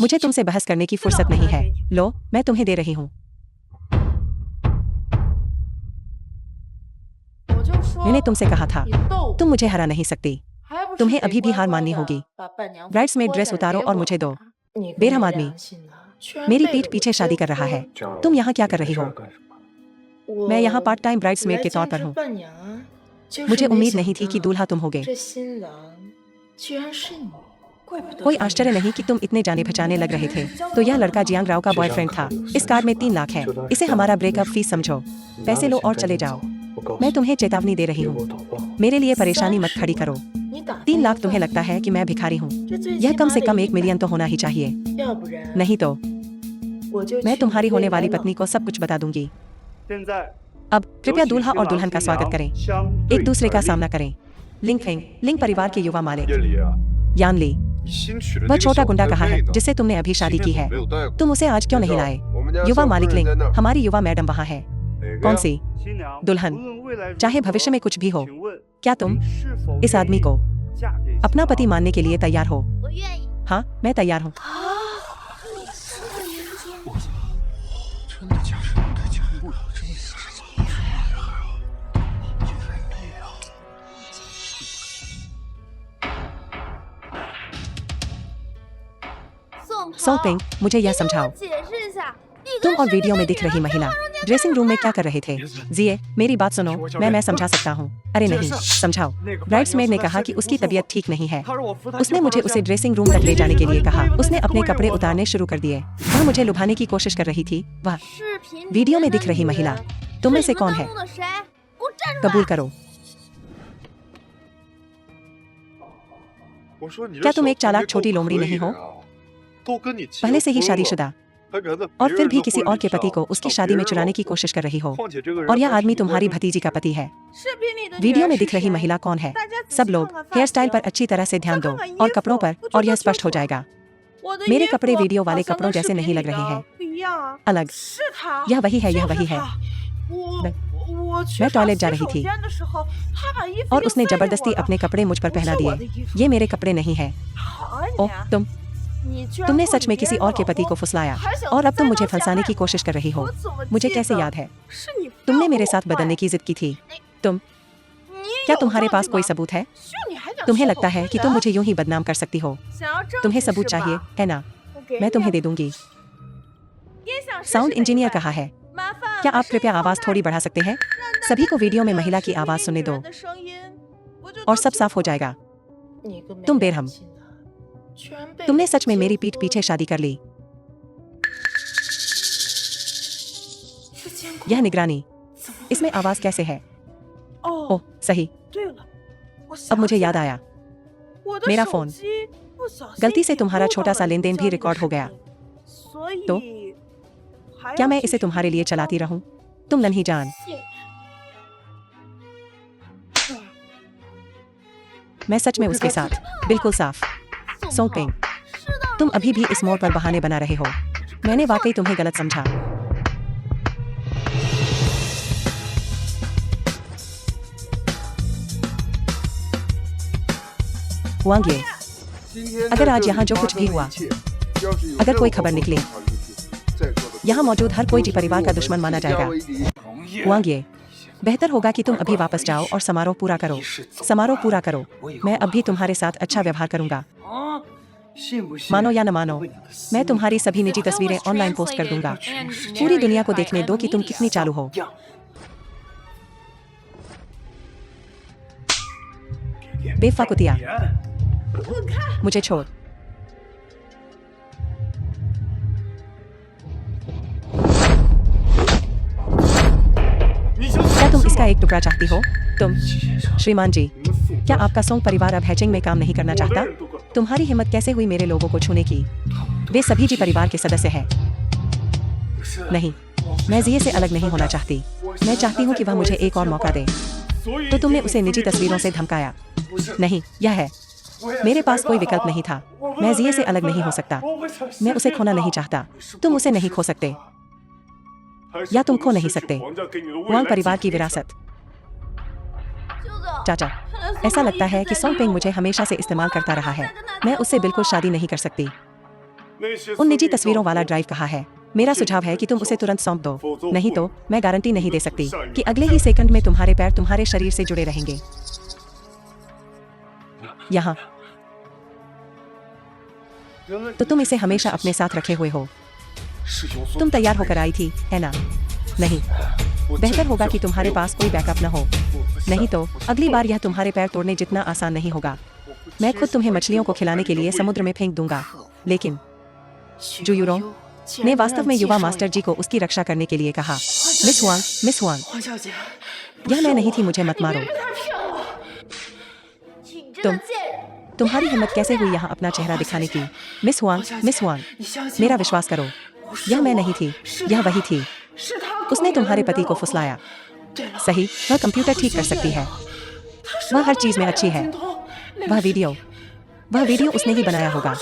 मुझे तुमसे बहस करने की फुर्सत नहीं है। लो, मैं तुम्हें दे रही हूँ। मैंने तुमसे कहा था, तुम मुझे हरा नहीं सकती। तुम्हें अभी भी हार माननी होगी। ब्राइड्समेड ड्रेस उतारो और मुझे दो। बेरहम आदमी मेरी पीठ पीछे शादी कर रहा है। तुम यहाँ क्या कर रही हो? मैं यहाँ पार्ट टाइम ब्राइड्समेड के तौर पर हूँ। मुझे उम्मीद नहीं थी कि दूल्हा तुम होगे। कोई आश्चर्य नहीं कि तुम इतने जाने पहचाने लग रहे थे। तो यह लड़का जियांग राव का बॉयफ्रेंड था। इस कार में 3 लाख है। इसे हमारा ब्रेकअप फीस समझो। पैसे लो और चले जाओ। मैं तुम्हें चेतावनी दे रही हूँ। मेरे लिए परेशानी मत खड़ी करो। 3 लाख तुम्हें लगता है कि मैं भिखारी हूँ? यह कम से कम 1 मिलियन तो होना ही चाहिए। नहीं तो मैं तुम्हारी होने वाली पत्नी को सब कुछ बता दूंगी। अब कृपया दूल्हा और दुल्हन का स्वागत करें। एक दूसरे का सामना करें। लिंग फेंग, लिंग परिवार के युवा मालिक यानली, वह छोटा गुंडा कहाँ है जिससे तुमने अभी शादी की है? तुम उसे आज क्यों नहीं लाए? युवा मालिक लिंग, हमारी युवा मैडम वहाँ है। कौन सी? दुल्हन। चाहे भविष्य में कुछ भी हो, क्या तुम इस आदमी को अपना पति मानने के लिए तैयार हो? हाँ, मैं तैयार हूँ। सोंगपिंग, मुझे यह समझाओ, तुम और वीडियो में दिख रही महिला ड्रेसिंग रूम में क्या कर रहे थे? जिए, मेरी बात सुनो, मैं समझा सकता हूँ। अरे नहीं, समझाओ। ब्राइड्समेड ने कहा कि उसकी तबीयत ठीक नहीं है। उसने मुझे उसे ड्रेसिंग रूम तक ले जाने के लिए कहा। उसने अपने कपड़े उतारने शुरू कर दिए। वह मुझे लुभाने की कोशिश कर रही थी। वह वीडियो में दिख रही महिला तुम में से कौन है? कबूल करो। क्या तुम एक चालाक छोटी लोमड़ी नहीं हो? पहले से ही शादीशुदा और फिर भी किसी और के पति को उसकी शादी में चुराने की कोशिश कर रही हो। और यह आदमी तुम्हारी भतीजी का पति है। वीडियो में दिख रही महिला कौन है? सब लोग हेयर स्टाइल पर अच्छी तरह से ध्यान दो और कपड़ों पर, और यह स्पष्ट हो जाएगा। मेरे कपड़े वीडियो वाले कपड़ों जैसे नहीं लग रहे हैं। अलग। यह वही है, यह वही है। मैं टॉयलेट जा रही थी और उसने जबरदस्ती अपने कपड़े मुझ पर पहना दिए। ये मेरे कपड़े नहीं है। ओह, तुमने सच में किसी और के पति को फुसलाया और अब तुम मुझे फंसाने की कोशिश कर रही हो। मुझे कैसे याद है? तुमने मेरे साथ बदलने की जिद की थी। क्या तुम्हारे पास कोई सबूत है? तुम्हें लगता है कि तुम मुझे यूं ही बदनाम कर सकती हो? तुम्हें सबूत चाहिए है ना? मैं तुम्हें दे दूंगी। साउंड इंजीनियर कहाँ है? क्या आप कृपया आवाज थोड़ी बढ़ा सकते हैं? सभी को वीडियो में महिला की आवाज सुनने दो और सब साफ हो जाएगा। तुम बेरहम, तुमने सच में मेरी पीठ पीछे शादी कर ली। यह निगरानी, इसमें आवाज कैसे है? ओह सही, अब मुझे याद आया, मेरा फोन गलती से तुम्हारा छोटा सा लेन देन भी रिकॉर्ड हो गया। तो क्या मैं इसे तुम्हारे लिए चलाती रहूं? तुम नन्ही जान। मैं सच में उसके साथ बिल्कुल साफ। सोंगपिंग, तुम अभी भी इस मोड़ पर बहाने बना रहे हो। मैंने वाकई तुम्हें गलत समझा। हुआंगे, अगर आज यहाँ जो कुछ भी हुआ, अगर कोई खबर निकली, यहाँ मौजूद हर कोई जी परिवार का दुश्मन माना जाएगा। हुआंगे, बेहतर होगा कि तुम अभी वापस जाओ और समारोह पूरा करो। समारोह पूरा करो। मैं अब भी तुम्हारे साथ अच्छा व्यवहार करूंगा। मानो या न मानो, मैं तुम्हारी सभी निजी तस्वीरें ऑनलाइन पोस्ट कर दूंगा। पूरी दुनिया को देखने दो कि तुम कितनी चालू हो। बेफाकुतिया, मुझे छोड़। क्या तुम इसका एक टुकड़ा चाहती हो? तुम, श्रीमान जी, क्या आपका सोंग परिवार अब हैचिंग में काम नहीं करना चाहता? तुम्हारी हिम्मत कैसे हुई मेरे लोगों को छूने की? वे सभी जी परिवार के सदस्य हैं। नहीं, मैं जिये से अलग नहीं होना चाहती। मैं चाहती हूँ कि वह मुझे एक और मौका दे। तो तुमने उसे निजी तस्वीरों से धमकाया? नहीं, यह है। मेरे पास कोई विकल्प नहीं था। मैं जिये से अलग नहीं हो सकता। मैं उसे खोना नहीं चाहता। तुम उसे नहीं खो सकते, या तुम खो नहीं सकते। वांग परिवार की विरासत। चाचा, ऐसा लगता है कि सोंगपिंग मुझे हमेशा से इस्तेमाल करता रहा है। मैं उससे बिल्कुल शादी नहीं कर सकती। उन निजी तस्वीरों वाला ड्राइव कहाँ है? मेरा सुझाव है कि तुम उसे तुरंत सौंप दो, नहीं तो मैं गारंटी नहीं दे सकती कि अगले ही सेकंड में तुम्हारे पैर तुम्हारे शरीर से जुड़े रहेंगे। यहाँ तो तुम इसे हमेशा अपने साथ रखे हुए हो। तुम तैयार होकर आई थी, है ना? नहीं, बेहतर होगा कि तुम्हारे पास कोई बैकअप न हो, नहीं तो अगली बार यह तुम्हारे पैर तोड़ने जितना आसान नहीं होगा। मैं खुद तुम्हें मछलियों को खिलाने के लिए समुद्र में फेंक दूंगा। लेकिन जुयूरोंग ने वास्तव में युवा मास्टर जी को उसकी रक्षा करने के लिए कहा। मिस हुआंग, यह मैं नहीं थी, मुझे मत मारो। तुम्हारी हिम्मत कैसे हुई यहाँ अपना चेहरा दिखाने की? मिस हुआंग, मेरा विश्वास करो, यह मैं नहीं थी, यह वही थी। उसने तुम्हारे पति को फुसलाया। सही, वह कंप्यूटर ठीक कर सकती है। वह हर चीज में अच्छी है। वह वीडियो वह वीडियो उसने ही बनाया होगा।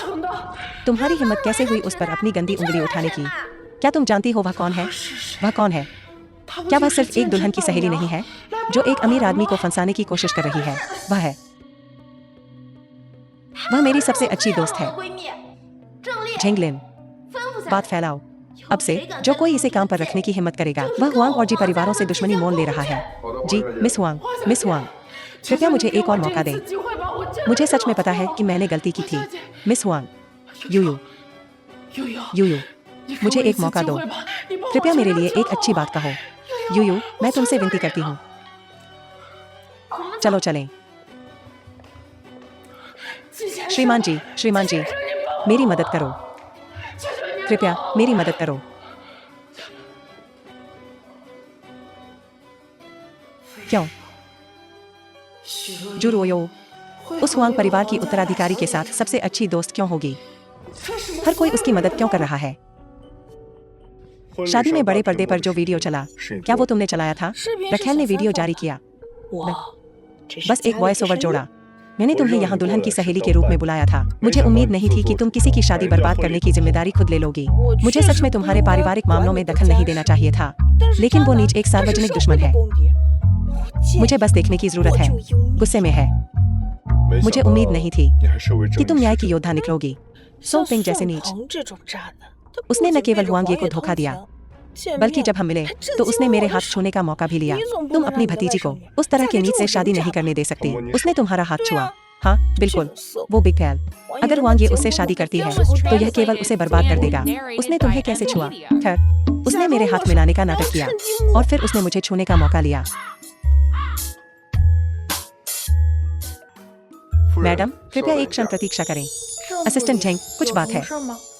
तुम्हारी हिम्मत कैसे हुई उस पर अपनी गंदी उंगली उठाने की? क्या तुम जानती हो वह कौन है? वह कौन है? क्या वह सिर्फ एक दुल्हन की सहेली नहीं है जो एक अमीर आदमी को फंसाने की कोशिश कर रही है? वह मेरी सबसे अच्छी दोस्त है। झेंगलिन, बात फैलाओ। अब से जो कोई इसे काम पर रखने की हिम्मत करेगा वह हुआंग और जी परिवारों से दुश्मनी मोल ले रहा है। जी मिस हुआंग, कृपया मुझे एक और मौका दें। मुझे सच में पता है कि मैंने गलती की थी। मिस हुआंग, यूयू, मुझे एक मौका दो। कृपया मेरे लिए एक अच्छी बात कहो। यूयू, मैं तुमसे विनती करती हूँ। चलो चलें। श्रीमान जी, मेरी मदद करो। कृपया मेरी मदद करो। क्यों? जुरुओ उस हुआंग परिवार की उत्तराधिकारी के साथ सबसे अच्छी दोस्त क्यों होगी? हर कोई उसकी मदद क्यों कर रहा है? शादी में बड़े पर्दे पर जो वीडियो चला, क्या वो तुमने चलाया था? रखेल ने वीडियो जारी किया। बस एक वॉइस ओवर जोड़ा। मैंने तुम्हें यहाँ दुल्हन की सहेली के रूप में बुलाया था। मुझे उम्मीद नहीं थी कि तुम किसी की शादी बर्बाद करने की जिम्मेदारी खुद ले लोगी। मुझे सच में तुम्हारे पारिवारिक मामलों में दखल नहीं देना चाहिए था, लेकिन वो नीच एक सार्वजनिक दुश्मन है। मुझे बस देखने की जरूरत है। गुस्से में है। मुझे उम्मीद नहीं थी कि तुम न्याय की योद्धा निकलोगी। सोंग पिंग जैसे नीच। उसने न केवल हुआंग ये को धोखा दिया, बल्कि जब हम मिले तो उसने मेरे हाथ छूने का मौका भी लिया। तुम अपनी भतीजी को उस तरह के नीच से शादी नहीं करने दे सकती। उसने तुम्हारा हाथ छुआ। हाँ बिल्कुल, वो बिग फैल। अगर हुआंग ये उससे शादी करती है तो यह केवल उसे बर्बाद कर देगा। उसने तुम्हें कैसे छुआ? खैर, उसने मेरे हाथ मिलाने का नाटक किया और फिर उसने मुझे छूने का मौका लिया। मैडम, कृपया एक क्षण प्रतीक्षा करें। असिस्टेंट झेंग, कुछ बात है।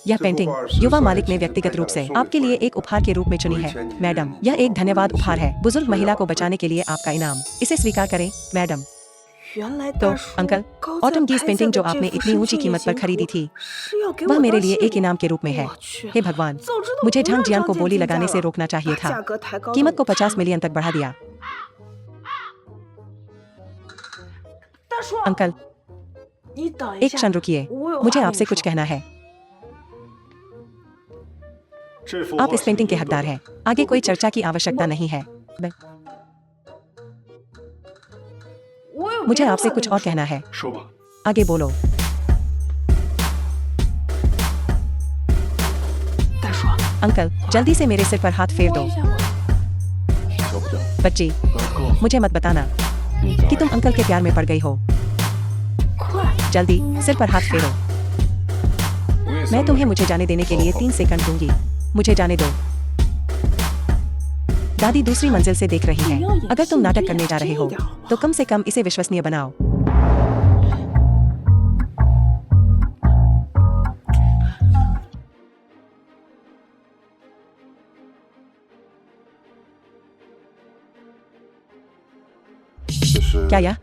यह पेंटिंग युवा मालिक ने व्यक्तिगत रूप से आपके लिए एक उपहार के रूप में चुनी है। मैडम, यह एक धन्यवाद उपहार है, बुजुर्ग महिला को बचाने के लिए आपका इनाम। इसे स्वीकार करें मैडम। तो अंकल, ऑटम की इस पेंटिंग जो आपने इतनी ऊंची कीमत पर खरीदी थी, वह मेरे लिए एक इनाम के रूप में है। हे भगवान, मुझे झांग जियान को बोली लगाने से रोकना चाहिए था। कीमत को 50 मिलियन तक बढ़ा दिया। अंकल, एक क्षण रुकिए, मुझे आपसे कुछ कहना है। आप इस पेंटिंग के हकदार हैं। आगे कोई चर्चा की आवश्यकता नहीं है। मुझे आपसे कुछ और कहना है। आगे बोलो। अंकल, जल्दी से मेरे सिर पर हाथ फेर दो। बच्ची, मुझे मत बताना कि तुम अंकल के प्यार में पड़ गई हो। जल्दी सिर पर हाथ फेरो। मैं तुम्हें मुझे जाने देने के लिए 3 सेकंड दूंगी। मुझे जाने दो। दादी दूसरी मंजिल से देख रही है। अगर तुम नाटक करने जा रहे हो तो कम से कम इसे विश्वसनीय बनाओ। क्या यह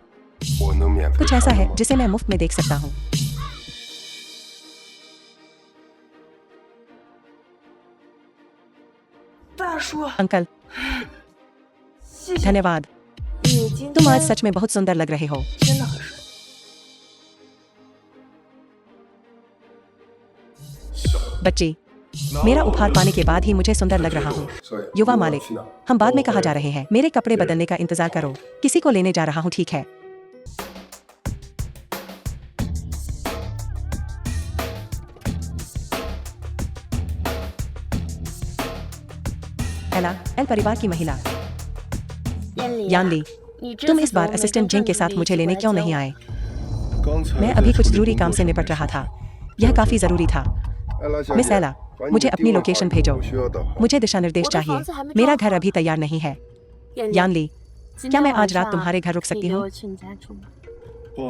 कुछ ऐसा है जिसे मैं मुफ्त में देख सकता हूँ? अंकल, धन्यवाद। तुम आज सच में बहुत सुंदर लग रहे हो। बच्ची, मेरा उपहार पाने के बाद ही मुझे सुंदर लग रहा हूँ। युवा मालिक, हम बाद में कहाँ जा रहे हैं? मेरे कपड़े बदलने का इंतजार करो। किसी को लेने जा रहा हूँ, ठीक है? एल परिवार की महिला यानली, तुम इस बार असिस्टेंट जिंग के साथ मुझे लेने क्यों नहीं आए? मैं अभी कुछ जरूरी काम से निपट रहा था। यह काफी जरूरी था। मिस एला, मुझे अपनी लोकेशन भेजो। मुझे दिशा निर्देश चाहिए। मेरा घर अभी तैयार नहीं है। यानली, क्या मैं आज रात तुम्हारे घर रुक सकती हूँ?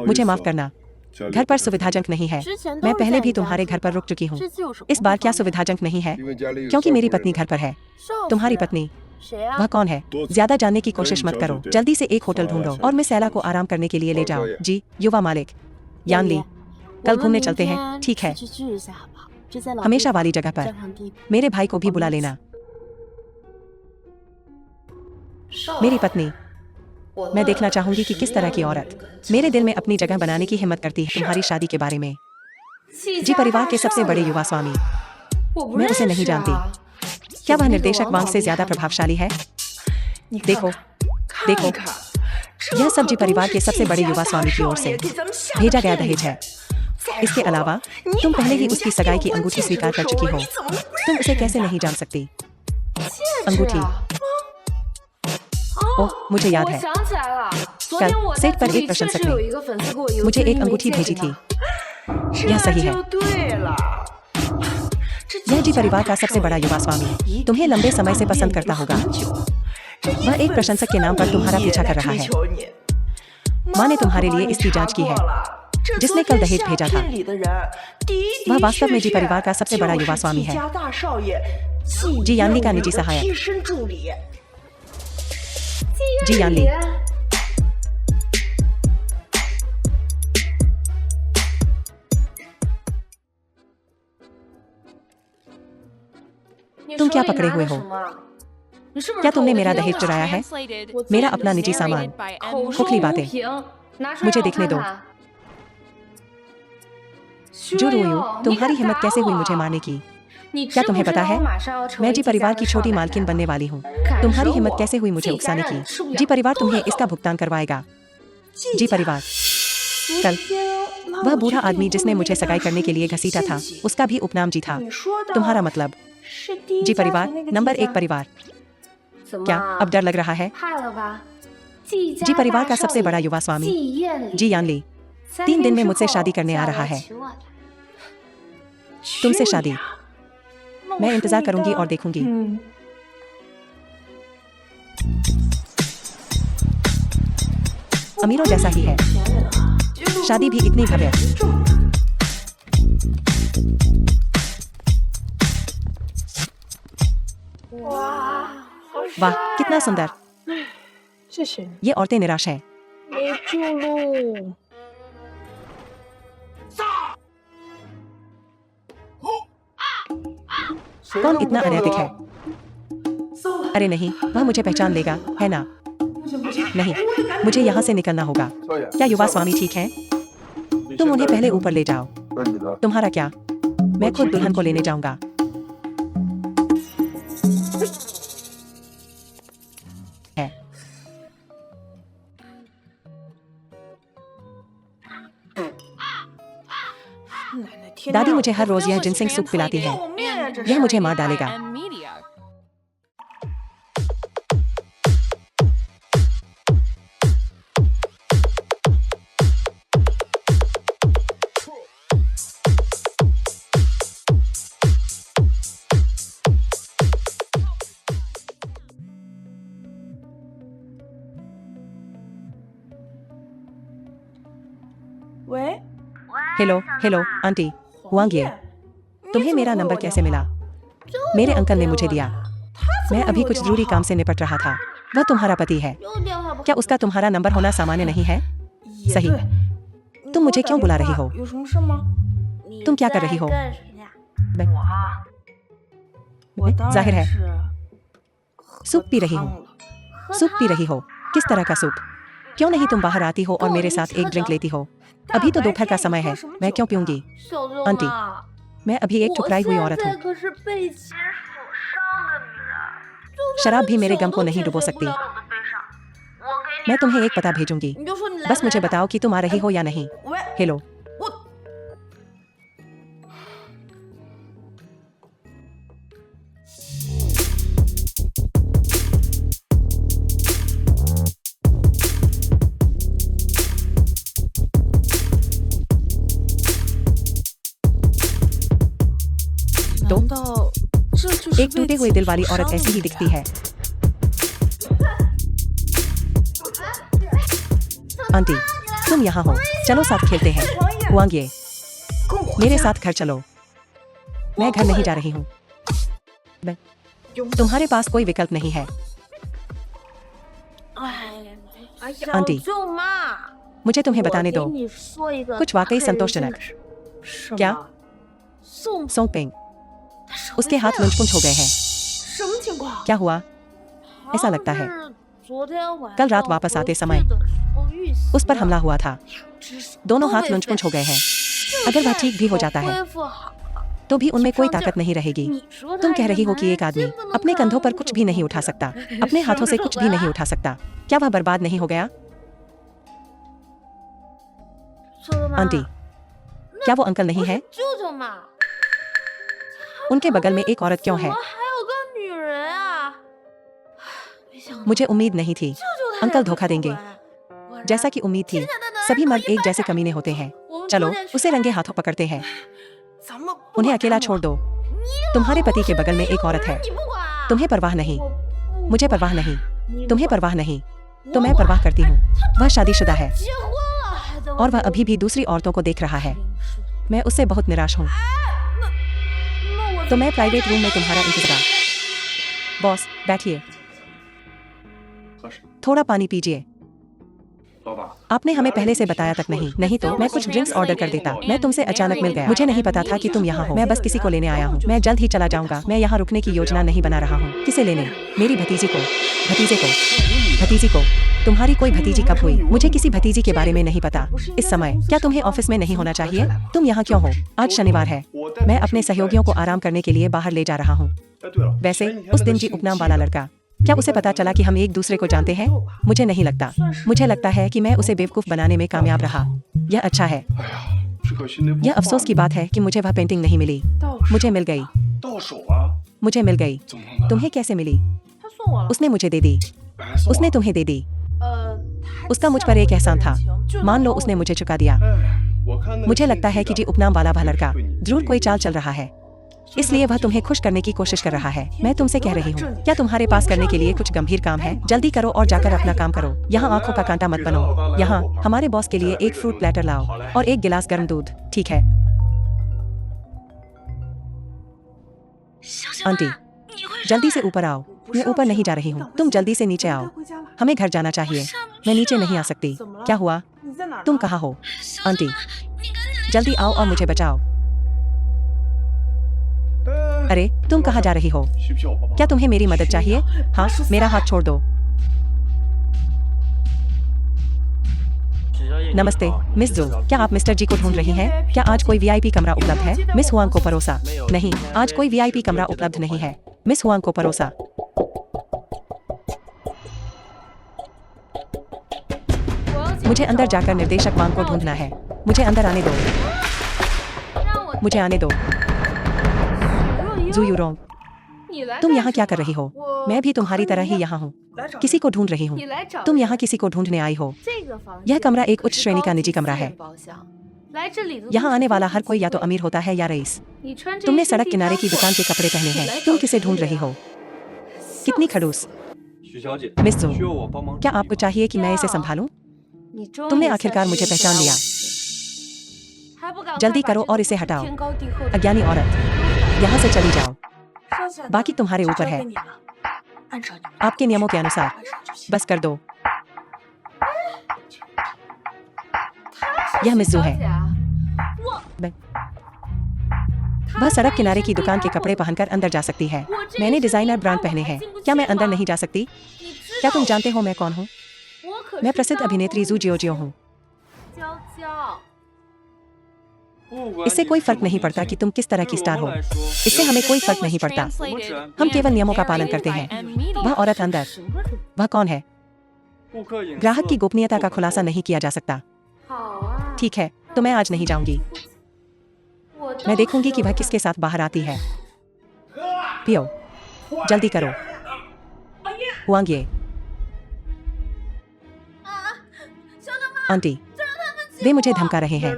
मुझे माफ करना, घर पर सुविधाजनक नहीं है। मैं पहले भी तुम्हारे घर पर रुक चुकी हूँ। इस बार क्या सुविधाजनक नहीं है? क्योंकि मेरी पत्नी घर पर है। तुम्हारी पत्नी? वह कौन है? ज्यादा जानने की कोशिश मत करो। जल्दी से एक होटल ढूंढो और मिस एला को आराम करने के लिए ले जाओ। जी, युवा मालिक। यानली, कल घूमने चलते हैं, ठीक है? हमेशा वाली जगह पर। मेरे भाई को भी बुला लेना। मेरी पत्नी, मैं देखना चाहूंगी कि किस तरह की औरत मेरे दिल में अपनी जगह बनाने की हिम्मत करती है। तुम्हारी शादी के बारे में। जी, परिवार के सबसे बड़े युवा स्वामी। मैं उसे नहीं जानती। क्या वह निर्देशक वांग से ज्यादा प्रभावशाली है? देखो देखो, यह सब जी परिवार के सबसे बड़े युवा स्वामी की ओर से भेजा गया दहेज है। इसके अलावा तुम पहले ही उसकी सगाई की अंगूठी स्वीकार कर चुकी हो। तुम उसे कैसे नहीं जान सकती? अंगूठी। ओह, मुझे याद है। कल सेट पर एक प्रशंसक ने मुझे एक अंगूठी भेजी थी। यह सही है। यह जी परिवार का सबसे बड़ा युवा स्वामी तुम्हें लंबे समय से पसंद करता होगा। वह एक प्रशंसक के नाम पर तुम्हारा पीछा कर रहा है। माँ ने तुम्हारे लिए इसकी जांच की है, जिसने कल दहेज भेजा था। वह वास्तव में जी परिवार का सबसे बड़ा युवा स्वामी है। जी यानली का निजी सहायक। जी यानली। तुम क्या पकड़े हुए हो? क्या तुमने मेरा दहेज चुराया है? मेरा अपना निजी सामान। खोखली बातें। मुझे देखने दो। जो रोयो, तुम्हारी हिम्मत कैसे हुई मुझे मारने की? क्या तुम्हें पता है मैं जी परिवार की छोटी मालकिन बनने वाली हूँ? तुम्हारी हिम्मत कैसे हुई मुझे उकसाने की? जी परिवार तुम्हें इसका भुगतान करवाएगा। जी परिवार। कल वह बूढ़ा आदमी जिसने मुझे सगाई करने के लिए घसीटा था, उसका भी उपनाम जी था। तुम्हारा मतलब? जी परिवार, नंबर 1 परिवार। क्या अब डर लग रहा है? जी परिवार का सबसे बड़ा युवा स्वामी जी यानली 3 दिन में मुझसे शादी करने आ रहा है। तुमसे शादी? मैं इंतजार करूंगी और देखूंगी। अमीरों जैसा ही है। शादी भी इतनी भव्य। वाह, कितना सुंदर। ये औरतें निराश हैं। कौन इतना अनैतिक है? अरे नहीं, वह मुझे पहचान लेगा, है ना? नहीं, मुझे यहाँ से निकलना होगा। क्या युवा स्वामी ठीक हैं? तुम उन्हें पहले ऊपर ले जाओ। तुम्हारा क्या? मैं खुद दुल्हन को लेने जाऊंगा। दादी मुझे हर रोज यह जिनसिंग सूप पिलाती है। यह मुझे मार डालेगा। हेलो हेलो आंटी हुआंग ये। तुम्हें मेरा नंबर कैसे मिला? मेरे अंकल ने मुझे दिया। मैं अभी कुछ जरूरी काम से निपट रहा था। वह तुम्हारा पति है। क्या उसका तुम्हारा नंबर होना सामान्य नहीं है? सही। तुम मुझे क्यों बुला रही हो? तुम क्या कर रही हो? जाहिर है सूप पी रही हूँ। सूप पी रही हो? किस तरह का सूप? क्यों नहीं तुम बाहर आती हो और मेरे साथ एक ड्रिंक लेती हो? अभी तो दोपहर का समय है, मैं क्यों पीऊंगी? आंटी, मैं अभी एक ठुकराई हुई औरत हूँ। शराब भी मेरे गम को नहीं डुबो सकती। मैं तुम्हें एक पता भेजूंगी, बस मुझे बताओ कि तुम आ रही हो या नहीं। हेलो। तो एक टूटे हुए दिल वाली औरत ऐसी ही दिखती है। आंटी, तुम यहाँ हो, चलो साथ खेलते हैं। हुआंग ये, मेरे साथ घर चलो। मैं घर नहीं जा रही हूँ। तुम्हारे पास कोई विकल्प नहीं है। आंटी, मुझे तुम्हें बताने दो कुछ वाकई संतोषजनक। क्या? सोंगपेंग, उसके हाथ लुंच-पुंच हो गए हैं। क्या हुआ? ऐसा लगता है कल रात वापस आते समय उस पर हमला हुआ था। दोनों हाथ लुंच-पुंच हो गए हैं। अगर वह ठीक भी हो जाता है तो भी उनमें कोई ताकत नहीं रहेगी। तुम कह रही हो कि एक आदमी अपने कंधों पर कुछ भी नहीं उठा सकता, अपने हाथों से कुछ भी नहीं उठा सकता। क्या वह बर्बाद नहीं हो गया? आंटी, क्या वो अंकल नहीं है? उनके बगल में एक औरत क्यों है? मुझे उम्मीद नहीं थी अंकल धोखा देंगे। जैसा कि उम्मीद थी, सभी मर्द एक जैसे कमीने होते हैं। चलो उसे रंगे हाथों पकड़ते हैं। उन्हें अकेला छोड़ दो। तुम्हारे पति के बगल में एक औरत है। तुम्हें परवाह नहीं, मुझे परवाह नहीं, तुम्हें परवाह नहीं, तो मैं परवाह करती हूँ। वह शादीशुदा है और वह अभी भी दूसरी औरतों को देख रहा है। मैं उससे बहुत निराश हूँ। तो मैं प्राइवेट रूम में तुम्हारा इंतजार। बॉस बैठिए, थोड़ा पानी पीजिए। आपने हमें पहले से बताया तक नहीं तो मैं कुछ ड्रिंक्स ऑर्डर कर देता। मैं तुमसे अचानक मिल गया, मुझे नहीं पता था कि तुम यहाँ हो। मैं बस किसी को लेने आया हूँ। मैं जल्द ही चला जाऊंगा। मैं यहाँ रुकने की योजना नहीं बना रहा हूँ। किसे लेने? मेरी भतीजी को। भतीजे को? भतीजी को? तुम्हारी कोई भतीजी कब हुई? मुझे किसी भतीजी के बारे में नहीं पता इस समय। क्या तुम्हें ऑफिस में नहीं होना चाहिए? तुम यहाँ क्यों हो? आज शनिवार है। मैं अपने सहयोगियों को आराम करने के लिए बाहर ले जा रहा हूँ। वैसे उस दिन जी उपनाम वाला लड़का, क्या उसे पता चला कि हम एक दूसरे को जानते हैं? मुझे नहीं लगता। मुझे लगता है कि मैं उसे बेवकूफ बनाने में कामयाब रहा। यह अच्छा है। यह अफसोस की बात है कि मुझे वह पेंटिंग नहीं मिली। मुझे मिल गई। मुझे मिल गई। तुम्हें कैसे मिली? उसने मुझे दे दी। उसने तुम्हें दे दी। उसका मुझ पर एक एहसान था। मान लो उसने मुझे चुका दिया। मुझे लगता है कि जी उपनाम वाला वह लड़का जरूर कोई चाल चल रहा है, इसलिए वह तुम्हें खुश करने की कोशिश कर रहा है। मैं तुमसे कह रही हूँ, क्या तुम्हारे पास करने के लिए कुछ गंभीर काम है? जल्दी करो और जाकर अपना काम करो। यहाँ आंखों का कांटा मत बनो। यहाँ हमारे बॉस के लिए एक फ्रूट प्लेटर लाओ और एक गिलास गर्म दूध, ठीक है? आंटी, जल्दी से ऊपर आओ। मैं ऊपर नहीं जा रही हूँ, तुम जल्दी से नीचे आओ। हमें घर जाना चाहिए। मैं नीचे नहीं आ सकती। क्या हुआ? तुम कहाँ हो? आंटी, जल्दी आओ और मुझे बचाओ। अरे तुम कहाँ जा रही हो? क्या तुम्हें मेरी मदद चाहिए? हाँ, मेरा हाथ छोड़ दो। नमस्ते मिस जो, क्या आप मिस्टर जी को ढूंढ रही हैं? क्या आज कोई वीआईपी कमरा उपलब्ध है? मिस हुआंग को परोसा। नहीं, आज कोई वीआईपी कमरा उपलब्ध नहीं है। मिस हुआंग को परोसा। मुझे अंदर जाकर निर्देशक वांग को ढूंढना है। मुझे अंदर आने दो। मुझे आने दो। जू यूरोंग, तुम यहाँ क्या कर रही हो? मैं भी तुम्हारी तरह ही यहाँ हूँ, किसी को ढूंढ रही हूँ। तुम यहाँ किसी को ढूंढने आई हो। यह कमरा एक उच्च श्रेणी का निजी कमरा है। यहाँ आने वाला हर कोई या तो अमीर होता है या रईस। तुमने सड़क किनारे की दुकान के कपड़े पहने हैं। तुम किसे ढूंढ रही हो? कितनी खड़ूस। मिस जो, क्या आपको चाहिए कि मैं इसे संभालूं? तुमने आखिरकार मुझे पहचान लिया। जल्दी करो और इसे हटाओ। अज्ञानी औरत, यहाँ से चली जाओ। बाकी तुम्हारे ऊपर है। आपके नियमों के अनुसार। बस कर दो। यह मिस्जू है। वह सड़क किनारे की दुकान के कपड़े पहनकर अंदर जा सकती है। मैंने डिजाइनर ब्रांड पहने हैं। क्या मैं अंदर नहीं जा सकती? क्या तुम जानते हो मैं कौन हूँ? मैं प्रसिद्ध अभिनेत्री जू जियो हूँ। इससे कोई फर्क नहीं पड़ता कि तुम किस तरह की स्टार हो। इससे हमें कोई फर्क नहीं पड़ता। हम केवल नियमों का पालन करते हैं। वह औरत अंदर, वह कौन है? ग्राहक की गोपनीयता का खुलासा नहीं किया जा सकता। ठीक है, तो मैं आज नहीं जाऊंगी। मैं देखूंगी कि वह किसके साथ बाहर आती है। पियो, जल्दी करो। हुआंगे। आंटी, वे मुझे धमका रहे हैं।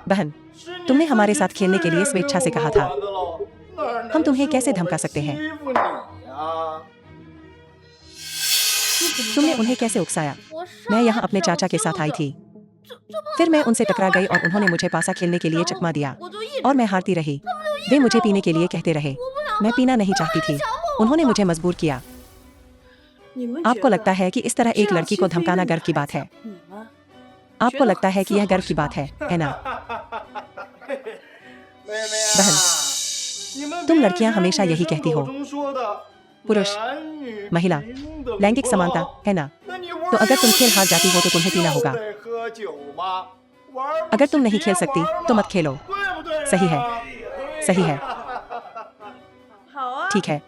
बहन, तुमने हमारे साथ खेलने के लिए स्वेच्छा से कहा था। हम तुम्हें कैसे धमका सकते हैं? तुमने उन्हें कैसे उकसाया? मैं यहाँ अपने चाचा के साथ आई थी। फिर मैं उनसे टकरा गई और उन्होंने मुझे पासा खेलने के लिए चकमा दिया और मैं हारती रही। वे मुझे पीने के लिए कहते रहे। मैं पीना नहीं चाहती थी। उन्होंने मुझे मजबूर किया। आपको लगता है कि इस तरह एक लड़की को धमकाना गर्व की बात है? आपको लगता है कि यह गर्व की बात है ना? बहन, तुम लड़कियां हमेशा यही कहती हो। पुरुष महिला लैंगिक समानता है ना। तो अगर तुम खेल हार जाती हो तो तुम्हें पीना होगा। अगर तुम नहीं खेल सकती तो मत खेलो। सही है, सही है। ठीक है,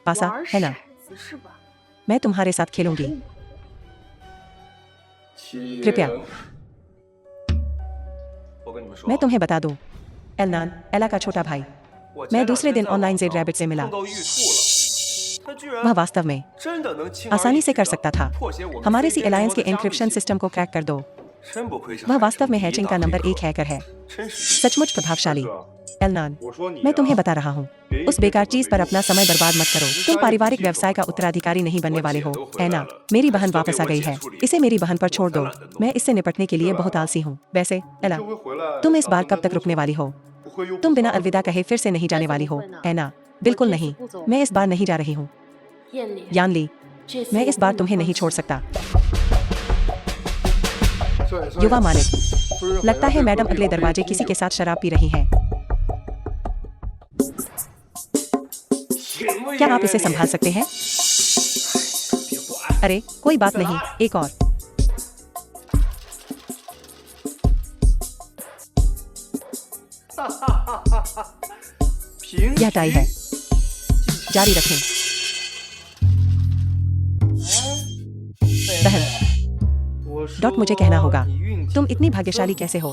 पासा है ना। मैं तुम्हारे साथ खेलूंगी। कृपया। मैं तुम्हें बता दूं, एलनान एला का छोटा भाई, मैं दूसरे दिन ऑनलाइन जेड रैबिट से मिला। वह वास्तव में आसानी से कर सकता था। हमारे सी अलायंस के एन्क्रिप्शन सिस्टम को क्रैक कर दो। वह वास्तव में हैचिंग का नंबर 1 हैकर है। सचमुच प्रभावशाली। एलनान, मैं तुम्हें बता रहा हूँ, उस बेकार चीज पर अपना समय बर्बाद मत करो। तुम पारिवारिक व्यवसाय का उत्तराधिकारी नहीं बनने वाले हो, है ना। मेरी बहन वापस आ गई है, इसे मेरी बहन पर छोड़ दो। मैं इससे निपटने के लिए बहुत आलसी हूँ। वैसे एला, तुम इस बार कब तक रुकने वाली हो? तुम बिना अलविदा कहे फिर से नहीं जाने वाली हो, है ना। बिल्कुल नहीं, मैं इस बार नहीं जा रही हूँ। यानली, मैं इस बार तुम्हें नहीं छोड़ सकता। युवा मालिक, लगता है मैडम अगले दरवाजे किसी के साथ शराब पी रही हैं। क्या आप इसे संभाल सकते हैं? अरे कोई बात नहीं, एक और। यह टाई है, जारी रखें। बहन, डॉट मुझे कहना होगा, तुम इतनी भाग्यशाली कैसे हो?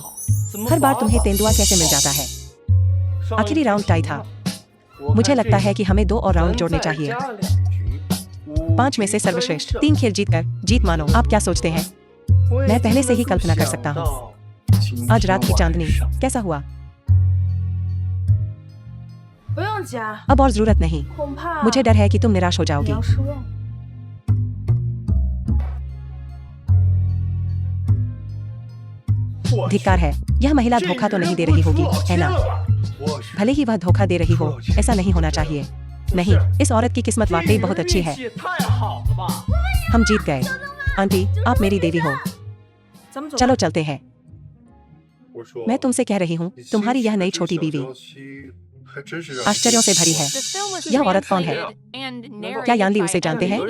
हर बार तुम्हें तेंदुआ कैसे मिल जाता है? आखिरी राउंड टाई था। मुझे लगता है कि हमें 2 और राउंड जोड़ने चाहिए। 5 में से सर्वश्रेष्ठ 3 खेल जीतकर जीत मानो। आप क्या सोचते हैं? मैं पहले से ही कल्पना कर सकता हूँ। आज रात की चांदनी कैसा हुआ? अब और जरूरत नहीं। मुझे डर है कि तुम निराश हो जाओगी। धिक्कार है, यह महिला धोखा तो नहीं दे रही होगी, है ना। भले ही वह धोखा दे रही हो, ऐसा नहीं होना चाहिए। नहीं, इस औरत की किस्मत वाकई बहुत अच्छी है। हम जीत गए। आंटी, आप मेरी देवी हो। चलो चलते हैं। मैं तुमसे कह रही हूँ, तुम्हारी यह नई छोटी बीवी आश्चर्यों से भरी है। यह औरत कौन है? क्या यानली उसे जानते हैं?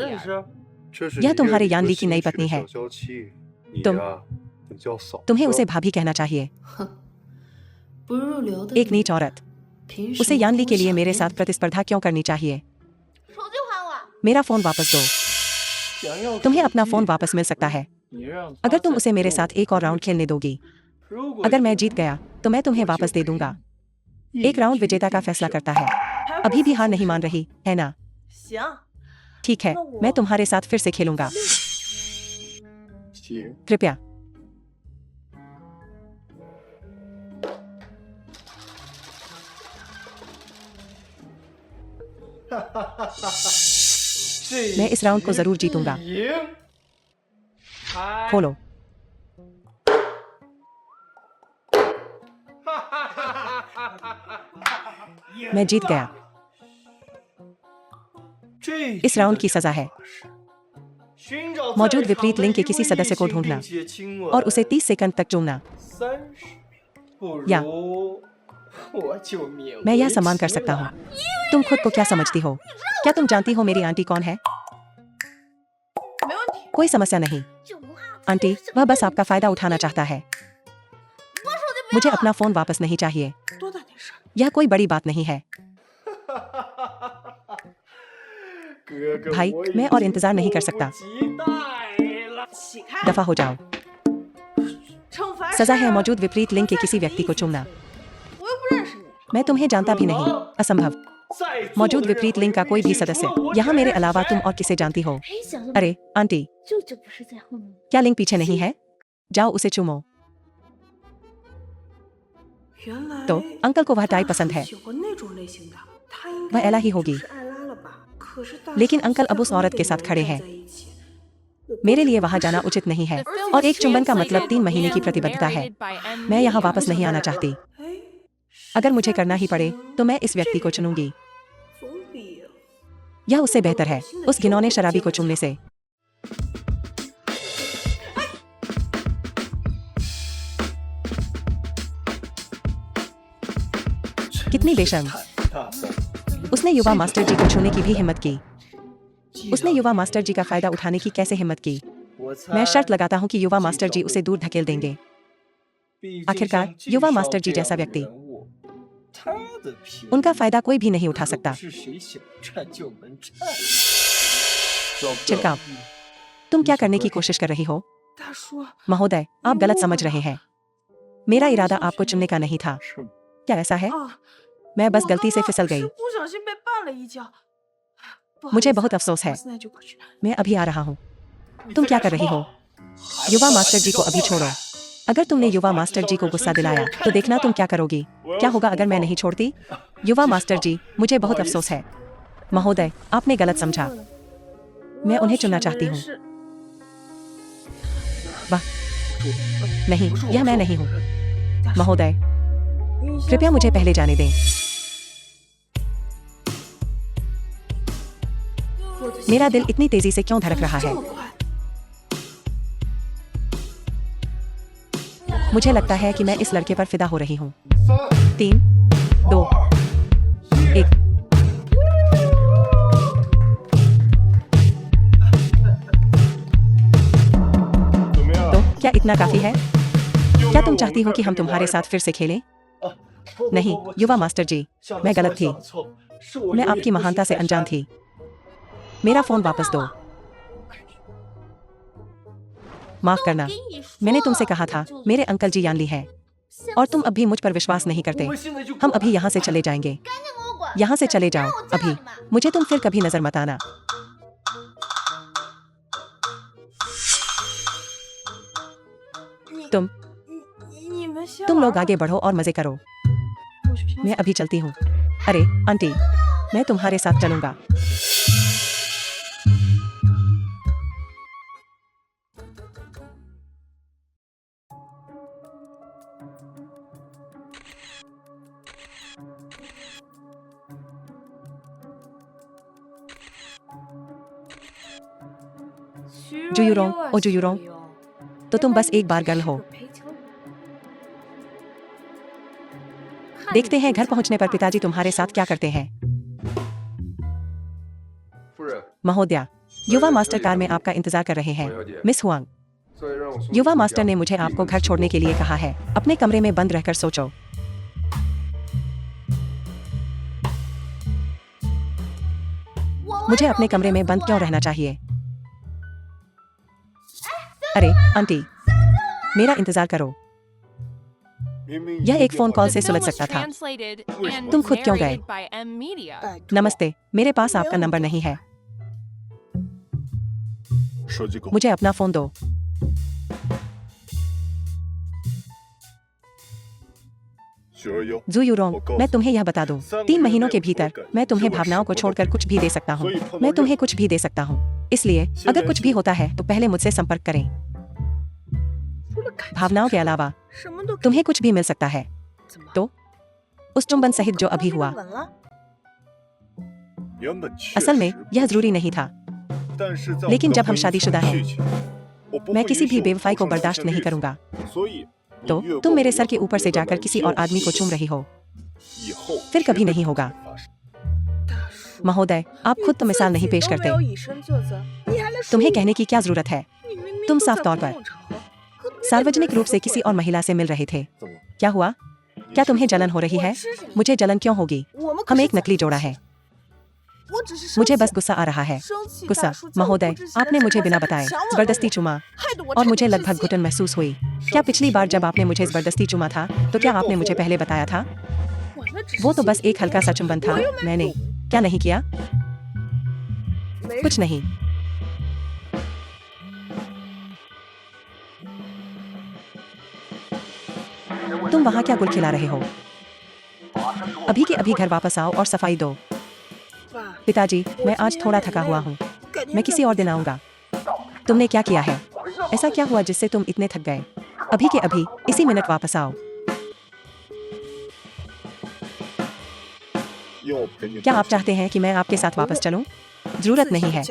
यह तुम्हारे यानली की नई पत्नी है। तुम्हें उसे भाभी कहना चाहिए। एक नीच औरत। उसे यानली के लिए मेरे साथ प्रतिस्पर्धा क्यों करनी चाहिए? मेरा फोन वापस दो। तुम्हें अपना फोन वापस मिल सकता है अगर तुम उसे मेरे साथ एक और राउंड खेलने दोगी। अगर मैं जीत गया तो मैं तुम्हें वापस दे दूंगा। एक राउंड विजेता का फैसला करता है। अभी भी हार नहीं मान रही, है ना? ठीक है, मैं तुम्हारे साथ फिर से खेलूंगा। कृपया। मैं इस राउंड को जरूर जीतूंगा। खोलो। मैं जीत गया। इस राउंड की सजा है मौजूद विपरीत लिंग के किसी सदस्य को ढूंढना और उसे 30 सेकंड तक चूमना। या मैं यह सम्मान कर सकता हूँ। तुम खुद को क्या समझती हो? क्या तुम जानती हो मेरी आंटी कौन है? कोई समस्या नहीं आंटी, वह बस आपका फायदा उठाना चाहता है। मुझे अपना फोन वापस नहीं चाहिए। यह कोई बड़ी बात नहीं है। भाई, मैं और इंतजार नहीं कर सकता। दफा हो जाओ। सजा है मौजूद विपरीत लिंग के किसी व्यक्ति को चूमना। मैं तुम्हें जानता भी नहीं। असंभव। मौजूद विपरीत लिंग का कोई भी सदस्य यहाँ मेरे अलावा तुम और किसे जानती हो? अरे आंटी, क्या लिंग पीछे नहीं है? जाओ उसे चूमो। तो अंकल को वह टाई पसंद है। वह एला ही होगी। लेकिन अंकल अब उस औरत के साथ खड़े हैं। मेरे लिए वहां जाना उचित नहीं है और एक चुंबन का मतलब 3 महीने की प्रतिबद्धता है। मैं यहाँ वापस नहीं आना चाहती। अगर मुझे करना ही पड़े तो मैं इस व्यक्ति को चुनूंगी। यह उससे बेहतर है उस घिनौने शराबी को चुनने से। कितनी बेशर्म। उसने युवा मास्टर जी को छूने की भी हिम्मत की। उसने युवा मास्टर जी का फायदा उठाने की कैसे हिम्मत की? मैं शर्त लगाता हूँ कि युवा मास्टर जी उसे दूर धकेल देंगे। आखिरकार युवा मास्टर जी जैसा व्यक्ति, उनका फायदा कोई भी नहीं उठा सकता। चिरकाव, तुम क्या करने की कोशिश कर रही हो? महोदय, आप गलत समझ रहे हैं। मेरा इरादा आपको चुनने का नहीं था। क्या ऐसा है? मैं बस गलती से फिसल गई। मुझे बहुत अफसोस है। मैं अभी आ रहा हूँ। तुम क्या कर रही हो? युवा मास्टर जी को अभी छोड़ो। अगर तुमने युवा मास्टर जी को गुस्सा दिलाया तो देखना तुम क्या करोगी। क्या होगा अगर मैं नहीं छोड़ती? युवा मास्टर जी, मुझे बहुत अफसोस है। महोदय, आपने गलत समझा। मैं उन्हें चुनना चाहती हूँ। वाह, नहीं, यह मैं नहीं हूँ। महोदय, कृपया मुझे पहले जाने दें। मेरा दिल इतनी तेजी से क्यों धड़क रहा है? मुझे लगता है कि मैं इस लड़के पर फिदा हो रही हूँ। 3, 2, 1। तो क्या इतना काफी है? क्या तुम चाहती हो कि हम तुम्हारे साथ फिर से खेलें? नहीं, युवा मास्टर जी, मैं गलत थी। मैं आपकी महानता से अनजान थी। मेरा फोन वापस दो। माफ करना, मैंने तुमसे कहा था मेरे अंकल जी यानली हैं, और तुम अब भी मुझ पर विश्वास नहीं करते। हम अभी यहाँ से चले जाएंगे। यहाँ से चले जाओ अभी। मुझे तुम फिर कभी नजर मत आना। तुम लोग आगे बढ़ो और मजे करो। मैं अभी चलती हूँ। अरे आंटी, मैं तुम्हारे साथ चलूंगा। जुयूरोंग, ओ जुयूरोंग, तो तुम बस एक बार गर्ल हो। देखते हैं घर पहुंचने पर पिताजी तुम्हारे साथ क्या करते हैं। महोदया, युवा मास्टर कार में आपका इंतजार कर रहे हैं। मिस हुआंग, युवा मास्टर ने मुझे आपको घर छोड़ने के लिए कहा है। अपने कमरे में बंद रहकर सोचो। मुझे अपने कमरे में बंद क्यों रहना चाहिए? अरे आंटी, मेरा इंतजार करो। यह एक फोन कॉल से सुलझ सकता था। तुम खुद क्यों गए? नमस्ते, मेरे पास आपका नंबर नहीं है। मुझे अपना फोन दो। जुयूरोंग, मैं तुम्हें यह बता दूं, 3 महीनों के भीतर मैं तुम्हें भावनाओं को छोड़कर कुछ भी दे सकता हूँ। मैं तुम्हें कुछ भी दे सकता हूँ। इसलिए अगर कुछ भी होता है तो पहले मुझसे संपर्क करें। भावनाओं के अलावा तुम्हें कुछ भी मिल सकता है। तो उस चुंबन सहित जो अभी हुआ, असल में यह जरूरी नहीं था। लेकिन जब हम शादीशुदा हैं, मैं किसी भी बेवफाई को बर्दाश्त नहीं करूंगा। तो तुम मेरे सर के ऊपर से जाकर किसी और आदमी को चूम रही हो, फिर कभी नहीं होगा। महोदय, आप खुद तो मिसाल नहीं पेश करते। तुम्हें कहने की क्या जरूरत है? तुम साफ तौर पर सार्वजनिक रूप से किसी और महिला से मिल रहे थे। क्या हुआ? क्या तुम्हें जलन हो रही है? मुझे जलन क्यों होगी? हम एक नकली जोड़ा है। मुझे बस गुस्सा आ रहा है। गुस्सा? महोदय, आपने मुझे बिना बताए जबरदस्ती चुमा और मुझे लगभग घुटन महसूस हुई। क्या पिछली बार जब आपने मुझे जबरदस्ती चुमा था तो क्या आपने मुझे पहले बताया था? वो तो बस एक हल्का सा चुंबन था। मैंने क्या नहीं किया? कुछ नहीं। तुम वहाँ क्या गुल खिला रहे हो? अभी के अभी घर वापस आओ और सफाई दो। पिताजी, मैं आज थोड़ा थका हुआ हूँ। मैं किसी और दिन आऊँगा। तुमने क्या किया है? ऐसा क्या हुआ जिससे तुम इतने थक गए? अभी के अभी, इसी मिनट वापस आओ। क्या आप चाहते हैं कि मैं आपके साथ वापस चलूं? जरूरत नहीं है।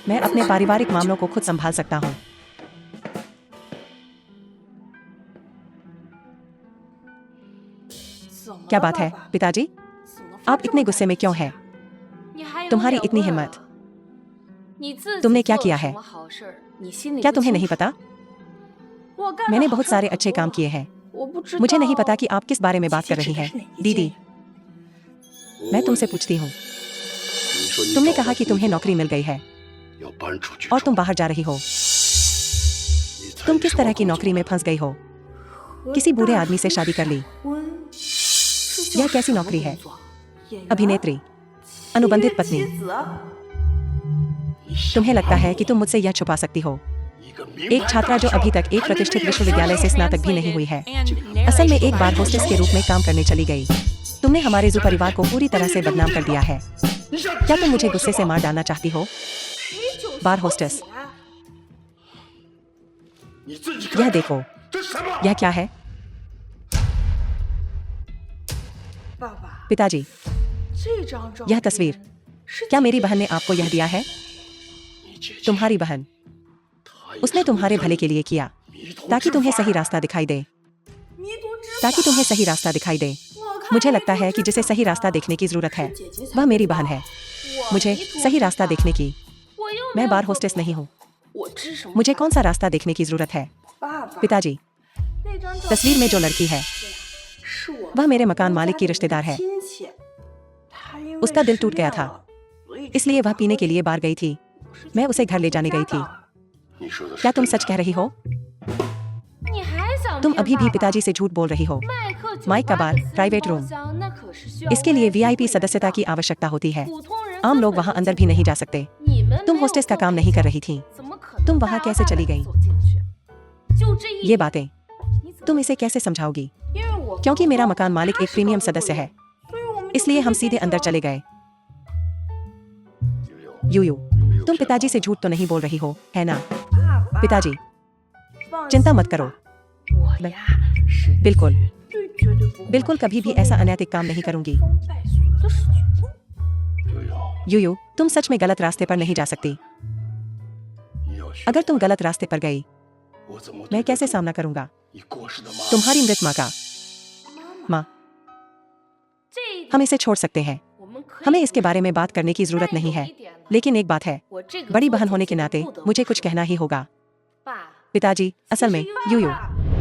मैं अपने पारिवारिक मामलों को खुद संभाल सकता हूँ। क्या बात है, पिताजी? आप इतने गुस्से में क्यों हैं? तुम्हारी इतनी हिम्मत? तुमने क्या किया है? क्या तुम्हें नहीं पता? मैंने बहुत सारे अच्छे काम किए हैं। मुझे नहीं पता कि आप किस बारे में बात कर रही हैं, दीदी। मैं तुमसे पूछती हूँ। तुमने कहा कि तुम्हें नौकरी मिल गई है और तुम बाहर जा रही हो। तुम किस तरह की नौकरी में फंस गई हो? किसी बूढ़े आदमी से शादी कर ली। यह कैसी नौकरी है? अभिनेत्री, अनुबंधित पत्नी। तुम्हें लगता है कि तुम मुझसे यह छुपा सकती हो? एक छात्रा जो अभी तक एक प्रतिष्ठित विश्वविद्यालय से स्नातक भी नहीं हुई है, असल में एक बार होस्टेस के रूप में काम करने चली गई। तुमने हमारे जू परिवार को पूरी तरह से बदनाम कर दिया है। क्या तुम मुझे गुस्से से मार डालना चाहती हो? बार होस्टेस, यह देखो। यह क्या है? पिताजी, यह तस्वीर, क्या मेरी बहन ने आपको यह दिया है? तुम्हारी बहन, उसने तुम्हारे भले के लिए किया, ताकि तुम्हें सही रास्ता दिखाई दे। ताकि तुम्हें सही रास्ता दिखाई दे। मुझे लगता है कि जिसे सही रास्ता देखने की जरूरत है वह मेरी बहन है। मुझे सही रास्ता देखने की। मैं बार होस्टेस नहीं हूँ। मुझे कौन सा रास्ता देखने की जरूरत है? पिताजी, तस्वीर में जो लड़की है वह मेरे मकान मालिक की रिश्तेदार है। उसका दिल टूट गया था, इसलिए वह पीने के लिए बाहर गई थी। मैं उसे घर ले जाने गई थी। क्या तुम सच कह रही हो? तुम अभी भी पिताजी से झूठ बोल रही हो। माइक का बार, प्राइवेट रूम, इसके लिए वीआईपी सदस्यता की आवश्यकता होती है। आम लोग वहां अंदर भी नहीं जा सकते। तुम होस्टेस का काम नहीं कर रही थी। तुम वहां कैसे चली गई? ये बातें तुम इसे कैसे समझाओगी? क्योंकि मेरा मकान मालिक एक प्रीमियम सदस्य है, इसलिए हम सीधे अंदर चले गए। यूयू, तुम पिताजी से झूठ तो नहीं बोल रही हो, है ना? पिताजी, चिंता मत करो। बिल्कुल बिल्कुल कभी भी ऐसा अनैतिक काम नहीं करूंगी। यूयू, तुम सच में गलत रास्ते पर नहीं जा सकती। अगर तुम गलत रास्ते पर गई, मैं कैसे सामना करूंगा तुम्हारी मृत माँ का? माँ, हम इसे छोड़ सकते हैं। हमें इसके बारे में बात करने की जरूरत नहीं है। लेकिन एक बात है, बड़ी बहन होने के नाते मुझे कुछ कहना ही होगा। पिताजी, असल में यूयू।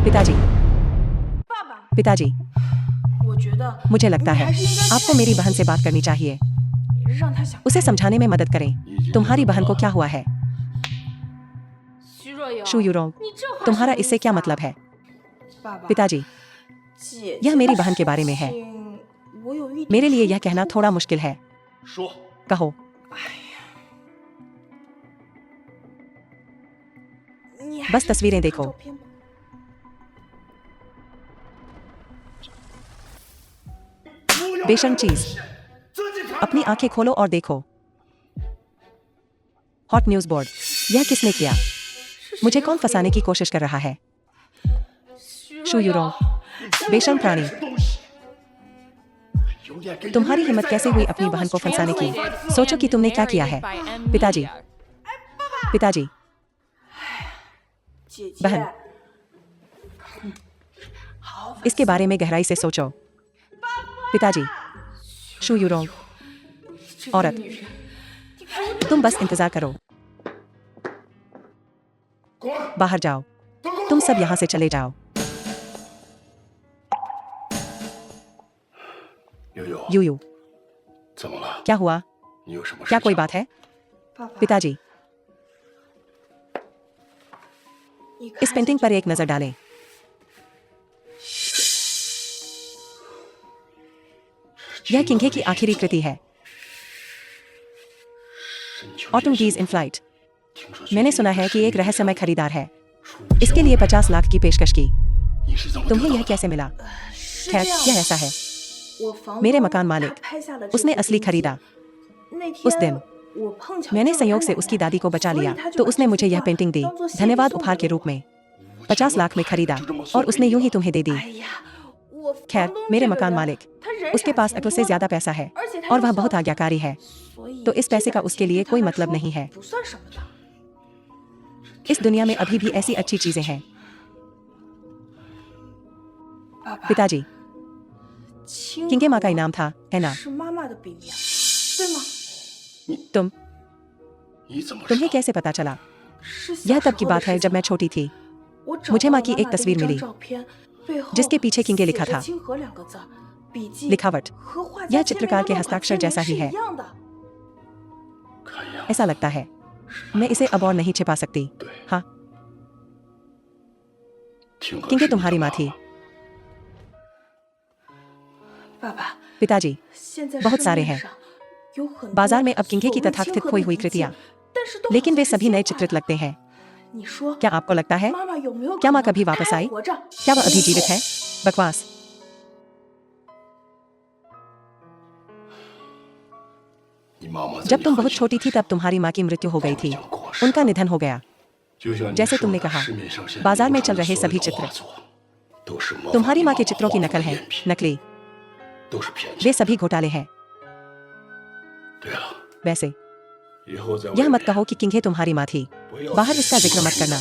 पिताजी, पिताजी, मुझे लगता है आपको मेरी बहन से बात करनी चाहिए। उसे समझाने में मदद करें। तुम्हारी बहन को क्या हुआ है? शू यूरोंग, तुम्हारा इससे क्या मतलब है? पिताजी, यह मेरी बहन के बारे में है। मेरे लिए यह कहना थोड़ा मुश्किल है। कहो। बस तस्वीरें देखो। बेशर्म चीज, अपनी आंखें खोलो और देखो। हॉट न्यूज बोर्ड, यह किसने किया? मुझे कौन फंसाने की कोशिश कर रहा है? शू यूरोंग, बेशर्म प्राणी, तुम्हारी हिम्मत कैसे हुई अपनी बहन को फंसाने की? सोचो कि तुमने क्या किया है। पिताजी, पिताजी, बहन, इसके बारे में गहराई से सोचो। पिताजी, शू यूरोंग, औरत, तुम बस इंतजार करो। बाहर जाओ। तुम सब यहाँ से चले जाओ। यूयू, क्या हुआ? क्या कोई बात है? पिताजी, इस पेंटिंग पर एक नजर डालें। यह किंघे की आखिरी कृति है। Autumn days in flight. मैंने सुना है कि एक रहस्यमय खरीदार है। इसके लिए 50 लाख की पेशकश की। तुम्हें यह कैसे मिला? खैर, यह ऐसा है, मेरे मकान मालिक, उसने असली खरीदा। उस दिन मैंने संयोग से उसकी दादी को बचा लिया, तो उसने मुझे यह पेंटिंग दी, धन्यवाद उपहार के रूप में। 50 लाख में खरीदा और उसने यूं ही तुम्हें दे दी। खैर, मेरे मकान मालिक, उसके पास अकल से ज्यादा पैसा है और वह बहुत आज्ञाकारी है, तो इस पैसे का उसके लिए कोई मतलब नहीं है। इस दुनिया में अभी भी ऐसी अच्छी चीजें हैं। पिताजी, किंगे माँ का इनाम था, है ना? तुम तुम्हें कैसे पता चला? यह तब की बात है जब मैं छोटी थी। मुझे माँ की एक तस्वीर मिली जिसके पीछे किंगे लिखा था। लिखावट यह चित्रकार के हस्ताक्षर जैसा ही है। ऐसा लगता है मैं इसे अब और नहीं छिपा सकती। हाँ, किंगे तुम्हारी माँ थी। पिताजी, बहुत सारे हैं। बाजार में अब किंगे की तथाकथित खोई हुई कृतियां, लेकिन वे सभी नए चित्रित लगते हैं। क्या आपको लगता है क्या माँ कभी वापस आई? क्या वह अभी जीवित है? बकवास। जब तुम बहुत छोटी थी तब तुम्हारी माँ की मृत्यु हो गई थी। उनका निधन हो गया। जैसे तुमने कहा, बाजार में चल रहे सभी चित्र तुम्हारी माँ के चित्रों की नकल है। नकली, वे सभी घोटाले हैं। वैसे यह मत कहो कि किंगे तुम्हारी माँ थी। बाहर इसका जिक्र मत करना।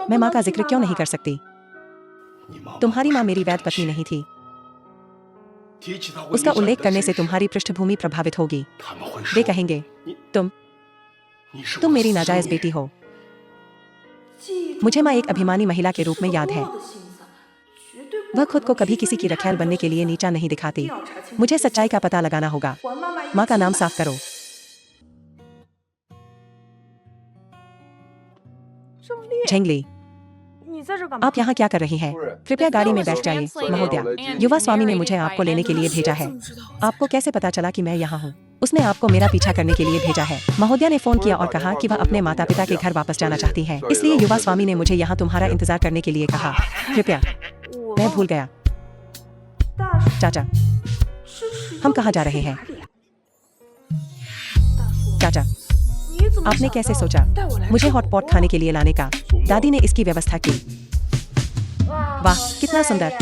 मैं माँ का जिक्र क्यों नहीं कर सकती? तुम्हारी माँ मेरी वैध पत्नी नहीं थी। उसका उल्लेख करने से तुम्हारी पृष्ठभूमि प्रभावित होगी। वे कहेंगे तुम मेरी नाजायज बेटी हो। मुझे माँ एक अभिमानी महिला के रूप में याद है। वह खुद को कभी किसी की रखैल बनने के लिए नीचा नहीं दिखाती। मुझे सच्चाई का पता लगाना होगा। माँ का नाम साफ करो। झेंगली, आप यहाँ क्या कर रही हैं? कृपया गाड़ी में बैठ जाइए। महोदया, युवा स्वामी ने मुझे आपको लेने के लिए भेजा है। आपको कैसे पता चला कि मैं यहाँ हूँ? उसने आपको मेरा पीछा करने के लिए भेजा है। महोदया ने फोन किया और कहा कि वह अपने माता पिता के घर वापस जाना चाहती हैं। इसलिए युवा स्वामी ने मुझे यहाँ तुम्हारा इंतजार करने के लिए कहा। कृपया, मैं भूल गया। चाचा, हम कहाँ जा रहे हैं? चाचा, आपने कैसे सोचा मुझे हॉटपॉट खाने के लिए लाने का? दादी ने इसकी व्यवस्था की। वाह, कितना सुंदर।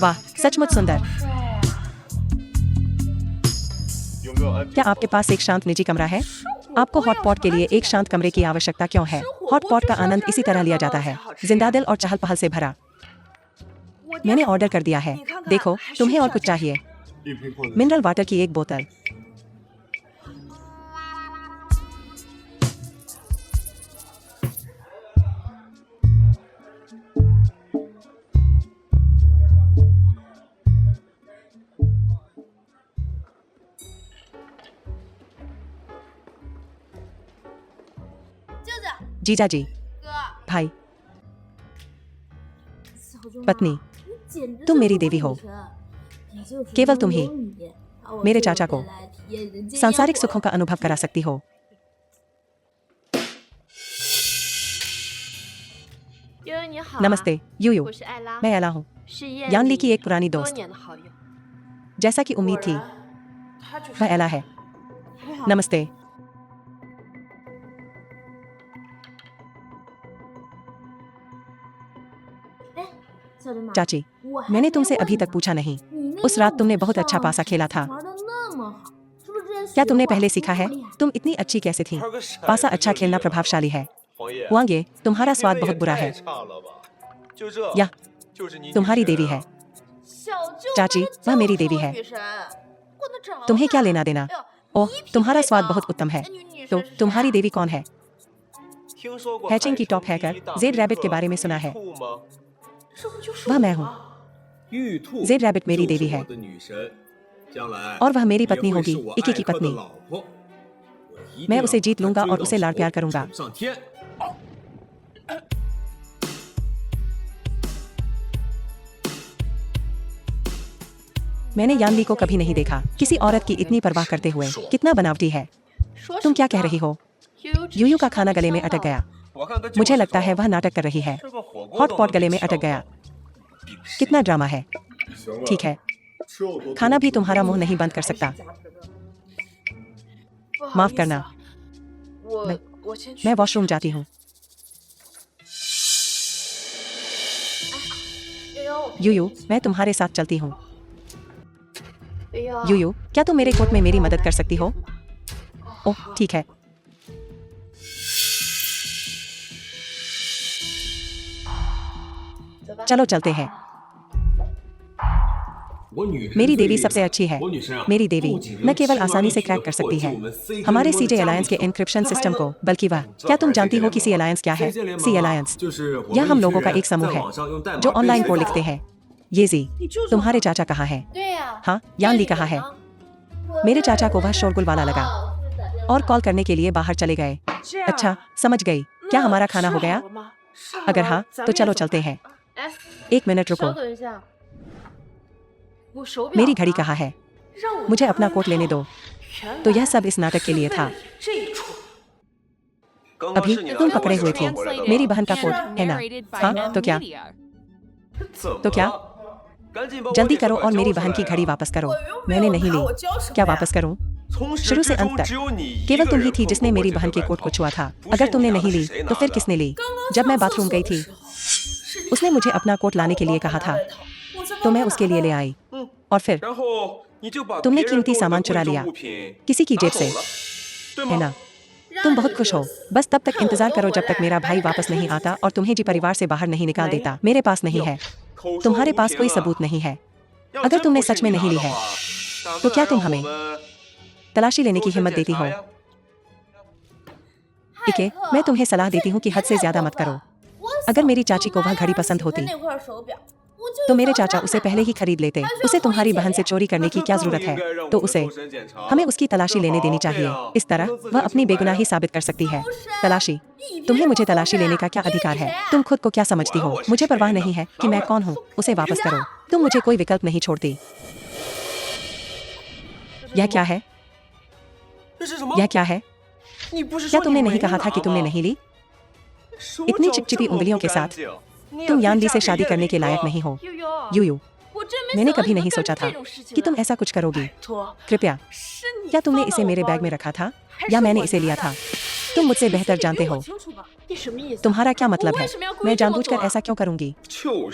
वाह, सचमुच सुंदर। क्या आपके पास एक शांत निजी कमरा है? आपको हॉटपॉट के लिए एक शांत कमरे की आवश्यकता क्यों है? हॉटपॉट का आनंद इसी तरह लिया जाता है, जिंदा दिल और चहल पहल से भरा। मैंने ऑर्डर कर दिया है। देखो, तुम्हें और कुछ चाहिए? मिनरल वाटर की एक बोतल। जीजा जी, भाई, पत्नी, तुम मेरी देवी हो। केवल तुम ही मेरे चाचा को सांसारिक सुखों का अनुभव करा सकती हो। नमस्ते यूयू, मैं एला हूँ, यानली की एक पुरानी दोस्त। जैसा कि उम्मीद थी, वह एला है। नमस्ते। चाची, मैंने तुमसे अभी तक पूछा नहीं। उस रात तुमने बहुत अच्छा पासा खेला था। क्या तुमने पहले सीखा है? तुम इतनी अच्छी कैसे थी? पासा अच्छा खेलना प्रभावशाली है। वांगे, तुम्हारा स्वाद बहुत बुरा है। यह तुम्हारी देवी है। चाची, वह मेरी देवी है। तुम्हें क्या लेना देना? ओह, तुम्हारा स्वाद बहुत उत्तम है। तो तुम्हारी देवी कौन है? हैचिंग की टॉप हैकर जेड रैबिट के बारे में सुना है? वह मैं हूँ। जेड रैबिट मेरी देवी है और वह मेरी पत्नी होगी, इकी की पत्नी। मैं उसे जीत लूंगा और उसे लाड़ प्यार करूंगा। मैंने यानली को कभी नहीं देखा किसी औरत की इतनी परवाह करते हुए। कितना बनावटी है। तुम क्या कह रही हो? यूयू का खाना गले में अटक गया। मुझे लगता है वह नाटक कर रही है। हॉटपॉट गले में अटक गया। कितना ड्रामा है। ठीक है, खाना भी तुम्हारा मुंह नहीं बंद कर सकता। माफ करना, मैं वॉशरूम जाती हूँ। यूयू, मैं तुम्हारे साथ चलती हूँ। यूयू, क्या तुम मेरे कोट में मेरी मदद कर सकती हो? ओह, ठीक है। चलो चलते हैं। मेरी देवी सबसे अच्छी है। मेरी देवी न केवल आसानी से क्रैक कर सकती है हमारे सीजे अलायंस के एनक्रिप्शन सिस्टम को, बल्कि वह, क्या तुम जानती हो कि सी अलायंस क्या है? सी अलायंस यह हम लोगों का एक समूह है जो ऑनलाइन कोड लिखते हैं। ये जी, तुम्हारे चाचा कहाँ है? हाँ, यान ली कहाँ है? मेरे चाचा को वह शोरगुल वाला लगा और कॉल करने के लिए बाहर चले गए। अच्छा, समझ गई। क्या हमारा खाना हो गया? अगर हाँ, तो चलो चलते हैं। एक मिनट रुको, मेरी घड़ी कहाँ है? मुझे अपना कोट लेने दो। तो यह सब इस नाटक के लिए था। अभी तुम पकड़े हुए थे। मेरी बहन का कोट है ना? हाँ, तो क्या? तो क्या? जल्दी करो और मेरी बहन की घड़ी वापस करो। मैंने नहीं ली। क्या वापस करूं? शुरू से अंत तक केवल तुम ही थी जिसने मेरी बहन के कोट को छुआ था। अगर तुमने नहीं ली तो फिर किसने ली? जब मैं बाथरूम गई थी उसने मुझे अपना कोट लाने के लिए कहा था, तो मैं उसके लिए ले आई। और फिर तुमने कीमती सामान चुरा लिया किसी की जेब से, है ना? तुम बहुत खुश हो। बस तब तक इंतजार करो जब तक मेरा भाई वापस नहीं आता और तुम्हें जी परिवार से बाहर नहीं निकाल देता। मेरे पास नहीं है। तुम्हारे पास कोई सबूत नहीं है। अगर तुमने सच में नहीं ली है तो क्या तुम हमें तलाशी लेने की हिम्मत देती हो? इके, मैं तुम्हें सलाह देती हूँ कि हद से ज्यादा मत करो। अगर मेरी चाची को वह घड़ी पसंद होती तो मेरे चाचा उसे पहले ही खरीद लेते। उसे तुम्हारी बहन से चोरी करने की क्या जरूरत है? तो उसे हमें उसकी तलाशी लेने देनी चाहिए। इस तरह वह अपनी बेगुनाही साबित कर सकती है। तलाशी? तुम्हें मुझे तलाशी लेने का क्या अधिकार है? तुम खुद को क्या समझती हो? मुझे परवाह नहीं है कि मैं कौन हूँ। उसे वापस करो। तुम मुझे कोई विकल्प नहीं छोड़ती। यह क्या है? यह क्या है? क्या तुमने नहीं कहा था कि तुमने नहीं ली? इतनी चिपचिपी उंगलियों के साथ तुम यान ली से शादी करने के लायक नहीं हो। यूयू, मैंने कभी नहीं सोचा था कि तुम ऐसा कुछ करोगी। कृपया, क्या तुमने इसे मेरे बैग में रखा था या मैंने इसे लिया था? तुम मुझसे बेहतर जानते हो। तुम्हारा क्या मतलब है? मैं जानबूझकर ऐसा क्यों करूंगी?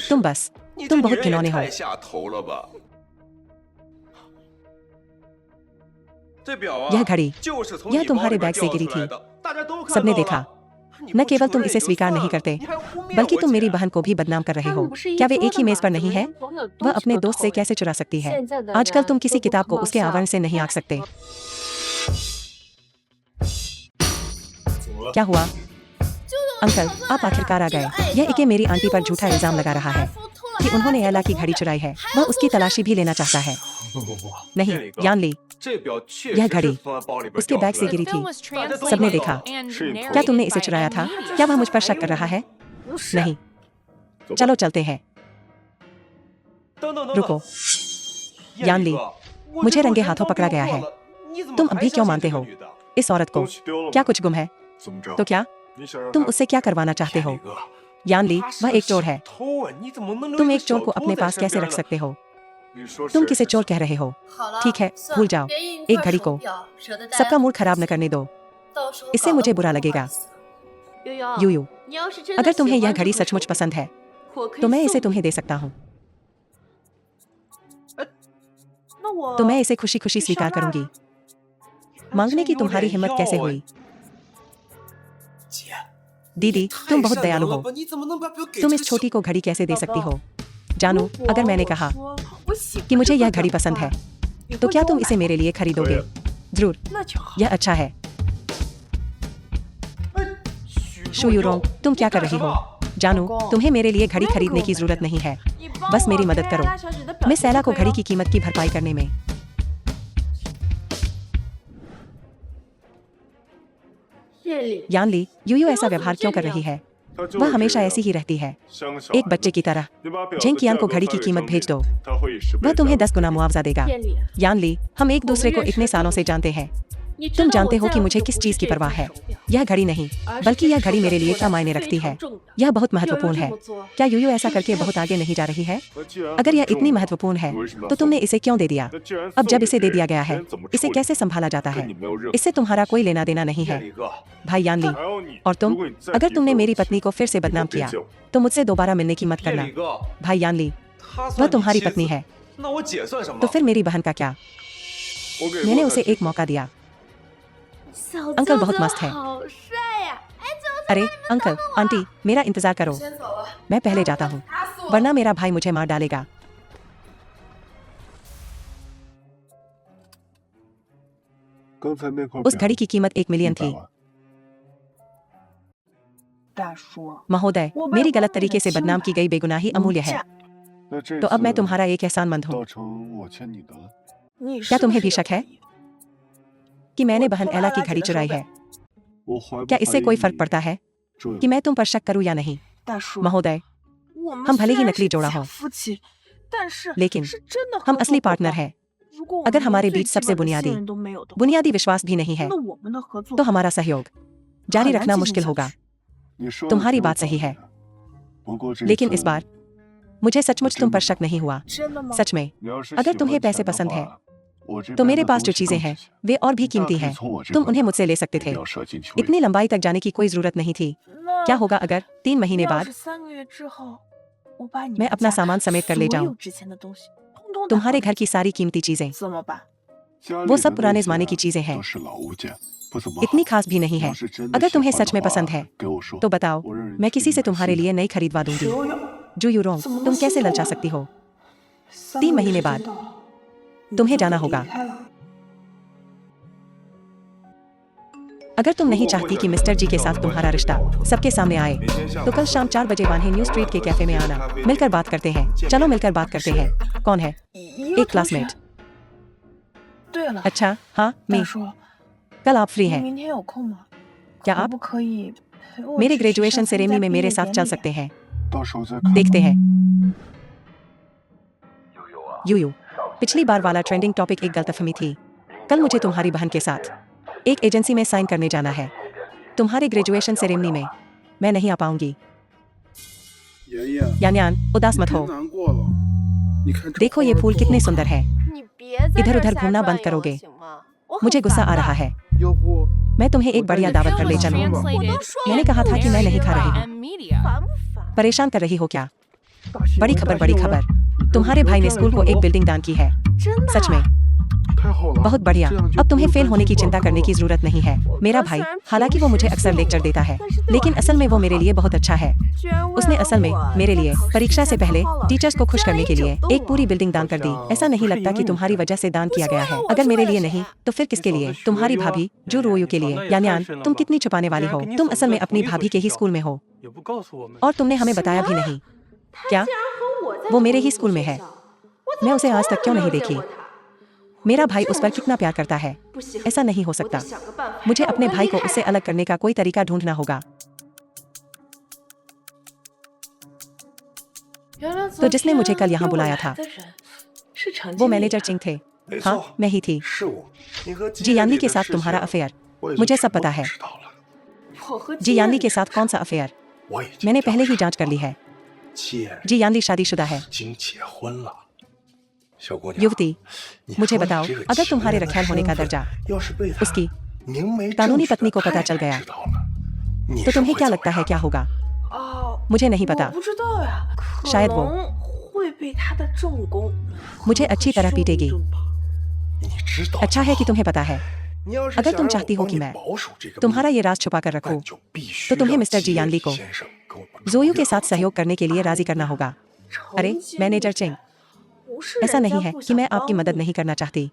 तुम बहुत घिनौने हो। यह घड़ी, यह तुम्हारे बैग से गिरी थी। सबने देखा। न केवल तुम इसे स्वीकार नहीं करते, बल्कि तुम मेरी बहन को भी बदनाम कर रहे हो। क्या वे एक ही मेज पर नहीं है? वह अपने दोस्त से कैसे चुरा सकती है? आजकल तुम किसी किताब को उसके आवरण से नहीं आंक सकते। क्या हुआ? अंकल, आप आखिरकार आ गए। यह इके मेरी आंटी पर झूठा इल्जाम लगा रहा है कि उन्होंने एला की घड़ी चुराई है। वह उसकी तलाशी भी लेना चाहता है। नहीं, यान ली, यह घड़ी उसके बैग से गिरी थी। सबने देखा। क्या तुमने इसे चुराया था? क्या वह मुझ पर शक कर रहा है? नहीं। चलो चलते हैं। रुको, यान ली, मुझे रंगे हाथों पकड़ा गया है। तुम अब भी क्यों मानते हो इस औरत को? क्या कुछ गुम है? तो क्या तुम उससे क्या करवाना चाहते हो? यान ली, वह एक चोर है। तुम एक चोर को अपने पास कैसे रख सकते हो? तुम किसे चोर कह रहे हो? ठीक है, भूल जाओ। एक घड़ी को सबका मूड खराब न करने दो, इससे मुझे बुरा लगेगा। यूयू, अगर तुम्हें यह घड़ी सचमुच पसंद है तो मैं इसे तुम्हें दे सकता हूँ। तो मैं इसे खुशी खुशी स्वीकार करूंगी। मांगने की तुम्हारी हिम्मत कैसे हुई? दीदी, तुम बहुत दयालु हो। तुम इस छोटी को घड़ी कैसे दे सकती हो? जानू, अगर मैंने कहा कि मुझे यह घड़ी पसंद है तो क्या तुम इसे मेरे लिए खरीदोगे? जरूर, यह अच्छा है। शुयूरोंग, तुम क्या कर रही हो? जानू, तुम्हें मेरे लिए घड़ी खरीदने की जरूरत नहीं है। बस मेरी मदद करो मिस एला को घड़ी की कीमत की भरपाई करने में। यान ली, यूयू ऐसा व्यवहार क्यों कर रही है? वह हमेशा ऐसी ही रहती है, एक बच्चे की तरह। जेंग कियान को घड़ी की कीमत भेज दो, वह तुम्हें 10 गुना मुआवजा देगा। यान ली, हम एक दूसरे को इतने सालों से जानते हैं। तुम जानते हो कि मुझे किस चीज की परवाह है। यह घड़ी नहीं, बल्कि यह घड़ी मेरे लिए क्या मायने रखती है। यह बहुत महत्वपूर्ण है। क्या यूयू ऐसा करके बहुत आगे नहीं जा रही है? अगर यह इतनी महत्वपूर्ण है तो तुमने इसे क्यों दे दिया? अब जब इसे दे दिया गया है, इसे कैसे संभाला जाता है? इससे तुम्हारा कोई लेना देना नहीं है। भाई यान ली, और तुम, अगर तुमने मेरी पत्नी को फिर से बदनाम किया तो मुझसे दोबारा मिलने की मत करना। भाई यान ली, वह तुम्हारी पत्नी है, तो फिर मेरी बहन का क्या? मैंने उसे एक मौका दिया। अंकल बहुत मस्त है। अरे अंकल, आंटी, मेरा इंतजार करो, मैं पहले जाता हूँ, वरना मेरा भाई मुझे मार डालेगा। उस घड़ी की कीमत 1 मिलियन थी। महोदय, मेरी गलत तरीके से बदनाम की गई बेगुनाही अमूल्य है, तो अब मैं तुम्हारा एक एहसानमंद हूँ। क्या तुम्हें भी शक है कि मैंने बहन एला की घड़ी चुराई है? क्या इससे कोई फर्क पड़ता है कि मैं तुम पर शक करूँ या नहीं? महोदय, हम भले ही नकली जोड़ा हो, लेकिन हम असली पार्टनर हैं। अगर हमारे बीच सबसे बुनियादी विश्वास भी नहीं है, तो हमारा सहयोग जारी रखना मुश्किल होगा। तुम्हारी बात सही है, लेकिन इस बार मुझे सचमुच तुम पर शक नहीं हुआ। सच में, अगर तुम्हें पैसे पसंद है, तो मेरे पास जो चीजें हैं वे और भी कीमती हैं। तुम उन्हें मुझसे ले सकते थे। इतनी लंबाई तक जाने की कोई जरूरत नहीं थी। क्या होगा अगर 3 महीने बाद मैं अपना सामान समेट कर ले जाऊं? तुम्हारे घर की सारी कीमती चीजें, वो सब पुराने जमाने की चीजें हैं, इतनी खास भी नहीं है। अगर तुम्हें सच में पसंद है तो बताओ, मैं किसी से तुम्हारे लिए नई खरीदवा दूंगी। जो यू रोंग, तुम कैसे ललचा सकती हो? 3 महीने बाद तुम्हें जाना होगा। अगर तुम नहीं चाहती कि मिस्टर जी के साथ तुम्हारा रिश्ता सबके सामने आए, तो कल शाम 4 बजे वान्हे न्यू स्ट्रीट के कैफे में आना। मिलकर बात करते हैं। चलो मिलकर बात करते हैं। कौन है? एक क्लासमेट। अच्छा, हाँ, मैं। कल आप फ्री हैं? क्या आप मेरे ग्रेजुएशन सेरेमनी में मेरे साथ चल सकते हैं? देखते हैं। यू पिछली बार वाला ट्रेंडिंग टॉपिक एक गलतफहमी थी। कल मुझे तुम्हारी बहन के साथ एक एजेंसी में साइन करने जाना है। तुम्हारे ग्रेजुएशन सेरेमनी में मैं नहीं आ पाऊंगी। यान्यान, उदास मत हो। देखो ये फूल कितने सुंदर हैं। इधर उधर घूमना बंद करोगे? मुझे गुस्सा आ रहा है। मैं तुम्हें एक बढ़िया दावत पर ले चलूं। मैंने कहा था कि मैं नहीं खा रही हूँ। परेशान कर रही हो क्या? बड़ी खबर। तुम्हारे भाई ने स्कूल को एक बिल्डिंग दान की है। सच में? बहुत बढ़िया। अब तुम्हें फेल होने की चिंता करने की जरूरत नहीं है। मेरा भाई, हालांकि वो मुझे अक्सर लेक्चर देता है, लेकिन असल में वो मेरे लिए बहुत अच्छा है। उसने असल में मेरे लिए परीक्षा से पहले टीचर्स को खुश करने के लिए एक पूरी बिल्डिंग दान कर दी। ऐसा नहीं लगता कि तुम्हारी वजह से दान किया गया है। अगर मेरे लिए नहीं तो फिर किसके लिए? तुम्हारी भाभी जो रोयू के लिए। यान्यान, तुम कितनी छुपाने वाली हो। तुम असल में अपनी भाभी के ही स्कूल में हो और तुमने हमें बताया भी नहीं। क्या वो मेरे ही स्कूल में है? मैं उसे आज तक क्यों नहीं देखी? मेरा भाई उस पर कितना प्यार करता है। ऐसा नहीं हो सकता। मुझे अपने भाई को उससे अलग करने का कोई तरीका ढूंढना होगा। तो जिसने मुझे कल यहाँ बुलाया था, वो मैनेजर चिंग थे। हाँ, मैं ही थी। जी यानली के साथ तुम्हारा अफेयर, मुझे सब पता है। जी यानली के साथ कौन सा अफेयर? मैंने पहले ही जांच कर ली है। जी यानली शादीशुदा है। युवती, मुझे बताओ, अगर तुम्हारे रखैल होने का दर्जा उसकी कानूनी पत्नी को पता चल गया, तो तुम्हें क्या लगता है क्या होगा? मुझे नहीं पता। शायद वो मुझे अच्छी तरह पीटेगी। अच्छा है कि तुम्हें पता है। अगर तुम चाहती हो कि मैं तुम्हारा ये राज छुपा कर रखूं, तो तुम्हें मिस्टर जी यानली को जोयू के साथ सहयोग करने के लिए राजी करना होगा। अरे मैनेजर चिंग, ऐसा नहीं है कि मैं आपकी मदद नहीं करना चाहती।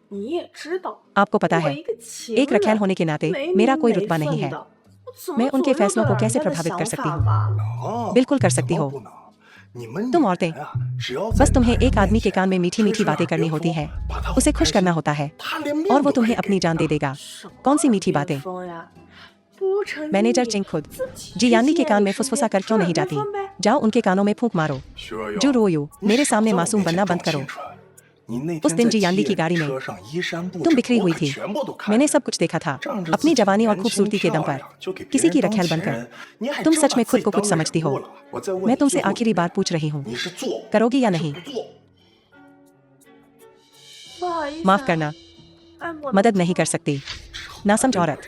आपको पता है, एक रखैल होने के नाते मेरा कोई रुतबा नहीं है। मैं उनके फैसलों को कैसे प्रभावित कर सकती हूँ? बिल्कुल कर सकती हो। तुम औरतें, बस तुम्हें एक आदमी के कान में मीठी मीठी बातें करनी होती हैं। उसे खुश करना होता है और वो तुम्हें अपनी जान दे देगा। कौन सी मीठी बातें? मैनेजर चिंग खुद जी यानली के कान में फुसफुसा कर क्यों नहीं जाती? जाओ उनके कानों में फूंक मारो। जो रोयू, मेरे सामने मासूम बनना बंद करो। उस दिन जी यानली की गाड़ी में तुम बिखरी हुई थी। मैंने सब कुछ देखा था। अपनी जवानी और खूबसूरती के दम पर किसी की रखैल बनकर तुम सच में खुद को कुछ समझती हो। मैं तुमसे आखिरी बार पूछ रही हूँ, करोगी या नहीं? माफ करना, मदद नहीं कर सकती। नासमझ औरत,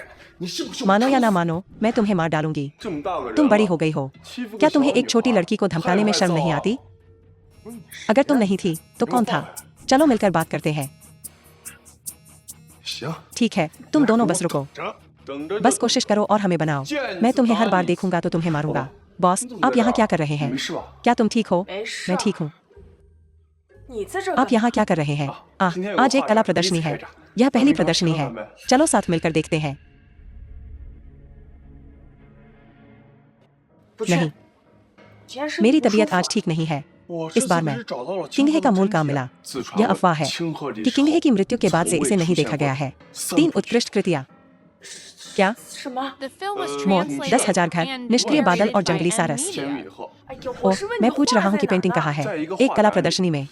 मानो या ना मानो, मैं तुम्हें मार डालूंगी। तुम बड़ी हो गई हो। क्या तुम्हें एक छोटी लड़की को धमकाने में शर्म नहीं आती? अगर तुम नहीं थी तो कौन था? चलो मिलकर बात करते हैं। ठीक है, तुम दोनों बस रुको। बस कोशिश करो और हमें बनाओ। मैं तुम्हें हर बार देखूंगा तो तुम्हें मारूंगा। बॉस, आप यहाँ क्या कर रहे हैं? क्या तुम ठीक हो? मैं ठीक हूँ। आप यहाँ क्या कर रहे हैं? आज एक कला प्रदर्शनी है। यह पहली प्रदर्शनी है, चलो साथ मिलकर देखते हैं। नहीं, मेरी तबीयत आज ठीक नहीं है। इस बार मैं किंगहे का मूल काम मिला। यह अफवाह है कि किंगहे की मृत्यु के बाद से इसे नहीं देखा गया है। 3 उत्कृष्ट कृतियां। क्या? मौत, 10,000 घर, निष्क्रिय बादल और जंगली सारस। ओह, मैं पूछ रहा हूँ कि पेंटिंग कहाँ है? एक कला प्रदर्शनी में।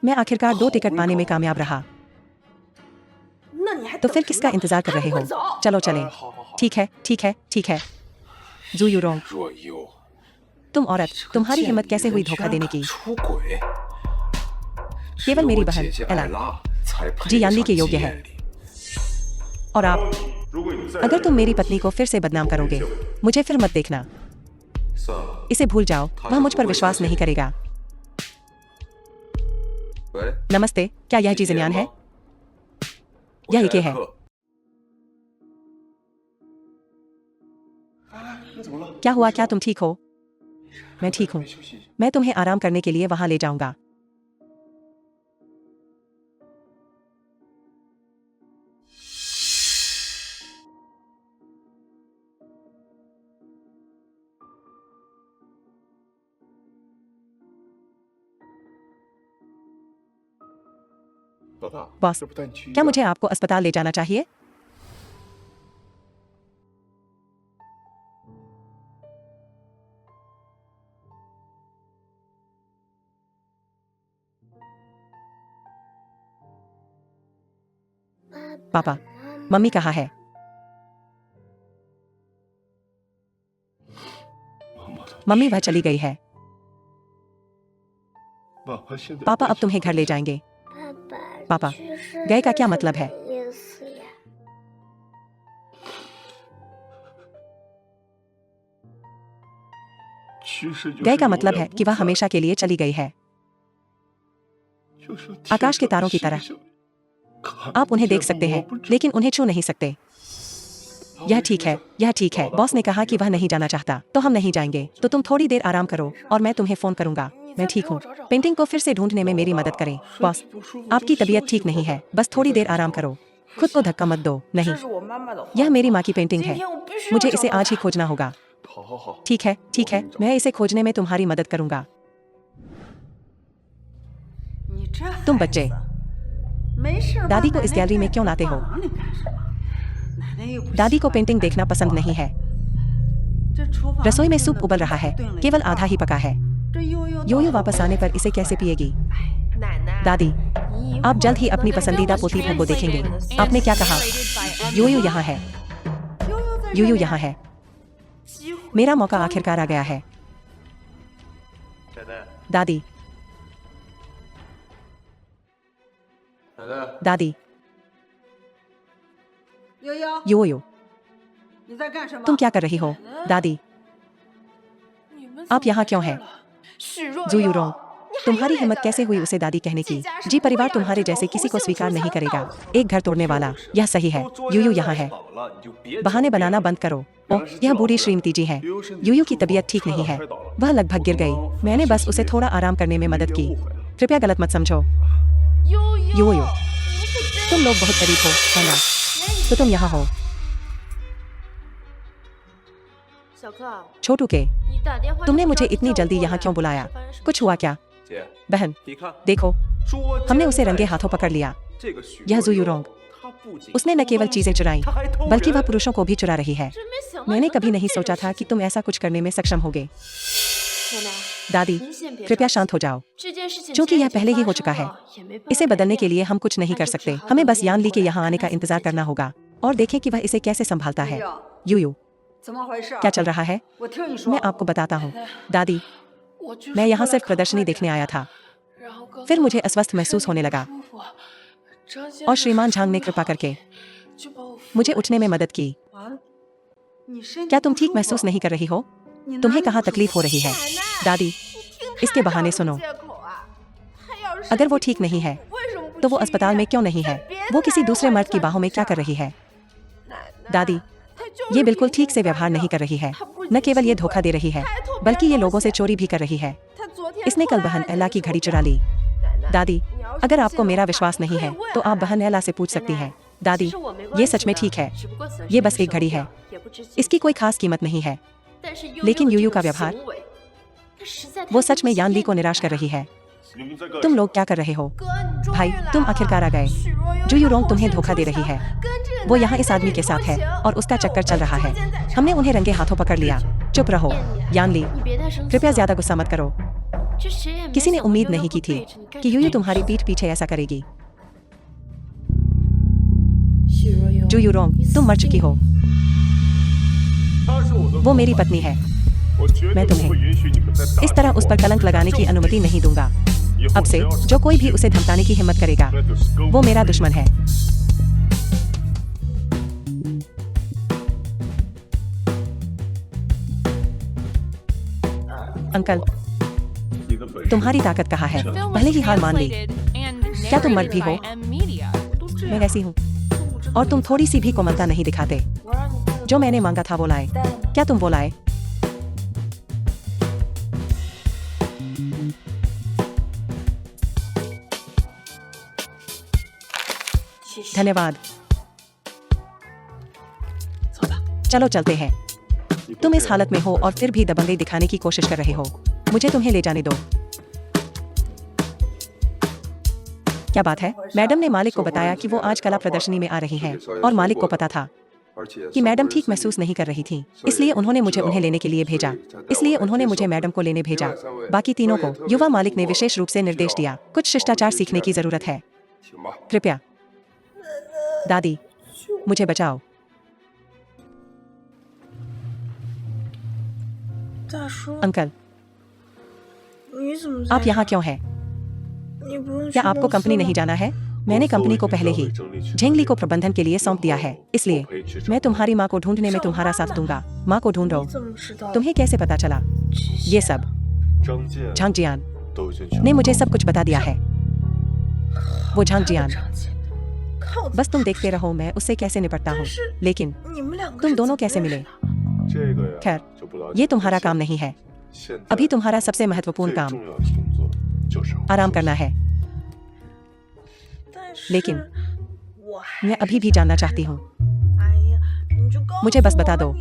मैं आखिरकार 2 टिकट पाने में कामयाब रहा। तो फिर किसका इंतजार कर रहे हो? चलो चलें। ठीक है, ठीक है, ठीक है। जू यूरोंग, तुम औरत, तुम्हारी हिम्मत कैसे हुई धोखा देने की? केवल मेरी बहन एला जी यानली के योग्य है। और आप, अगर तुम मेरी पत्नी को फिर से बदनाम करोगे, मुझे फिर मत देखना। इसे भूल जाओ, वह मुझ पर विश्वास नहीं करेगा। नमस्ते, क्या यह जी जिनयान है? यह इके है। क्या हुआ? क्या तुम ठीक हो? मैं ठीक हूँ। मैं तुम्हें आराम करने के लिए वहां ले जाऊंगा। बॉस, क्या मुझे आपको अस्पताल ले जाना चाहिए? पापा, मम्मी कहाँ है? मम्मी वह चली गई है। पापा अब तुम्हें घर ले जाएंगे। पापा, गए का क्या मतलब है? गए का मतलब है कि वह हमेशा के लिए चली गई है, आकाश के तारों की तरह। आप उन्हें देख सकते हैं, लेकिन उन्हें छू नहीं सकते। यह ठीक है, यह ठीक है। बॉस ने कहा कि वह नहीं जाना चाहता, तो हम नहीं जाएंगे। तो तुम थोड़ी देर आराम करो और मैं तुम्हें फोन करूंगा। मैं ठीक हूँ। पेंटिंग को फिर से ढूंढने में मेरी मदद करें। बॉस, आपकी तबीयत ठीक नहीं है, बस थोड़ी देर आराम करो। खुद को धक्का मत दो। नहीं, यह मेरी माँ की पेंटिंग है, मुझे इसे आज ही खोजना होगा। ठीक है, ठीक है, मैं इसे खोजने में तुम्हारी मदद करूंगा। तुम बच्चे दादी को इस गैलरी में क्यों लाते हो? दादी को पेंटिंग देखना पसंद नहीं है। रसोई में सूप उबल रहा है, केवल आधा ही पका है। योयो वापस आने पर इसे कैसे पिएगी? दादी, आप जल्द ही अपनी पसंदीदा पोती को देखेंगे। आपने क्या कहा? योयो यहाँ है। योयो यहाँ है। मेरा मौका आखिरकार आ गया है। दादी, दादी, योयो, तुम क्या कर रही हो? दादी, आप यहाँ क्यों हैं? जू यूरोंग, तुम्हारी हिम्मत कैसे हुई उसे दादी कहने की? जी, परिवार तुम्हारे जैसे किसी को स्वीकार नहीं करेगा। एक घर तोड़ने वाला, यह सही है। यूयू यहाँ है। बहाने बनाना बंद करो। ओह, यह बूढ़ी श्रीमती जी है। यूयू की तबीयत ठीक नहीं है, वह लगभग गिर गई। मैंने बस उसे थोड़ा आराम करने में मदद की। कृपया गलत मत समझो। यूयू, तुम लोग बहुत करीब हो, है ना? तो तुम यहाँ हो। छोटू के, तुमने मुझे इतनी जल्दी यहाँ क्यों बुलाया? कुछ हुआ क्या? बहन, देखो, हमने उसे रंगे हाथों पकड़ लिया। यह जू यूरोंग, उसने न केवल चीजें चुराई, बल्कि वह पुरुषों को भी चुरा रही है। मैंने कभी नहीं सोचा था कि तुम ऐसा कुछ करने में सक्षम होगे। दादी, कृपया शांत हो जाओ। क्योंकि यह पहले ही हो चुका है, इसे बदलने के लिए हम कुछ नहीं कर सकते। हमें बस यान ली के यहाँ आने का इंतजार करना होगा और देखें कि वह इसे कैसे संभालता है। यूयू, क्या चल रहा है? मैं आपको बताता हूँ। दादी, मैं यहाँ सिर्फ प्रदर्शनी देखने आया था, फिर मुझे अस्वस्थ महसूस होने लगा और श्रीमान झांग ने कृपा करके मुझे उठने में मदद की। क्या तुम ठीक महसूस नहीं कर रही हो? तुम्हें कहाँ तकलीफ हो रही है? दादी, इसके बहाने सुनो। अगर वो ठीक नहीं है, तो वो अस्पताल में क्यों नहीं है? वो किसी दूसरे मर्द की बाहों में क्या कर रही है? दादी, ये बिल्कुल ठीक से व्यवहार नहीं कर रही है। न केवल ये धोखा दे रही है, बल्कि ये लोगों से चोरी भी कर रही है। इसने कल बहन एला की घड़ी चुरा ली। दादी, अगर आपको मेरा विश्वास नहीं है तो आप बहन नैला से पूछ सकती हैं। दादी, ये सच में ठीक है, ये बस एक घड़ी है, इसकी कोई खास कीमत नहीं है। लेकिन यूयू का व्यवहार, वो सच में यान ली को निराश कर रही है। तुम लोग क्या कर रहे हो? भाई, तुम आखिरकार आ गए। जू रोंग तुम्हें धोखा दे रही है। वो यहाँ इस आदमी के साथ है और उसका चक्कर चल रहा है। हमने उन्हें रंगे हाथों पकड़ लिया। चुप रहो यान ली, कृपया ज्यादा गुस्सा मत करो। किसी ने उम्मीद नहीं की थी कि यूयू तुम्हारी पीठ पीछे ऐसा करेगी। जू रोंग, तुम मर चुकी हो। वो मेरी पत्नी है। मैं तुम्हें इस तरह उस पर कलंक लगाने की अनुमति नहीं दूंगा। अब से जो कोई भी उसे धमकाने की हिम्मत करेगा वो मेरा दुश्मन है। अंकल, तुम्हारी ताकत कहाँ है? पहले ही हार मान ली। क्या तुम मर्द भी हो? मैं वैसी हूँ और तुम थोड़ी सी भी कोमलता नहीं दिखाते। जो मैंने मांगा था वो लाए। क्या तुम वो लाए? धन्यवाद। चलो चलते हैं। तुम इस हालत में हो और फिर भी दबंगई दिखाने की कोशिश कर रहे हो। मुझे तुम्हें ले जाने दो। क्या बात है? मैडम ने मालिक को बताया कि वो आज कला प्रदर्शनी में आ रही हैं और मालिक को पता था कि मैडम ठीक महसूस नहीं कर रही थी, इसलिए उन्होंने मुझे उन्हें लेने के लिए भेजा। इसलिए उन्होंने मुझे मैडम को लेने भेजा। बाकी तीनों को युवा मालिक ने विशेष रूप से निर्देश दिया, कुछ शिष्टाचार सीखने की जरूरत है। कृपया दादी, मुझे बचाओ। अंकल, आप यहाँ क्यों हैं? क्या आपको कंपनी नहीं जाना है? मैंने कंपनी को पहले ही झेंगली को प्रबंधन के लिए सौंप दिया है, इसलिए मैं तुम्हारी माँ को ढूंढने में तुम्हारा साथ दूंगा। माँ को ढूंढो। तुम्हें कैसे पता चला? ये सब झांग जियान ने मुझे सब कुछ बता दिया है। वो झांग जियान, बस तुम देखते रहो मैं उससे कैसे निपटता हूँ। लेकिन तुम दोनों कैसे मिले? खैर, ये तुम्हारा काम नहीं है। अभी तुम्हारा सबसे महत्वपूर्ण काम आराम करना है। लेकिन मैं अभी भी जानना चाहती हूँ। मुझे बस बता दो।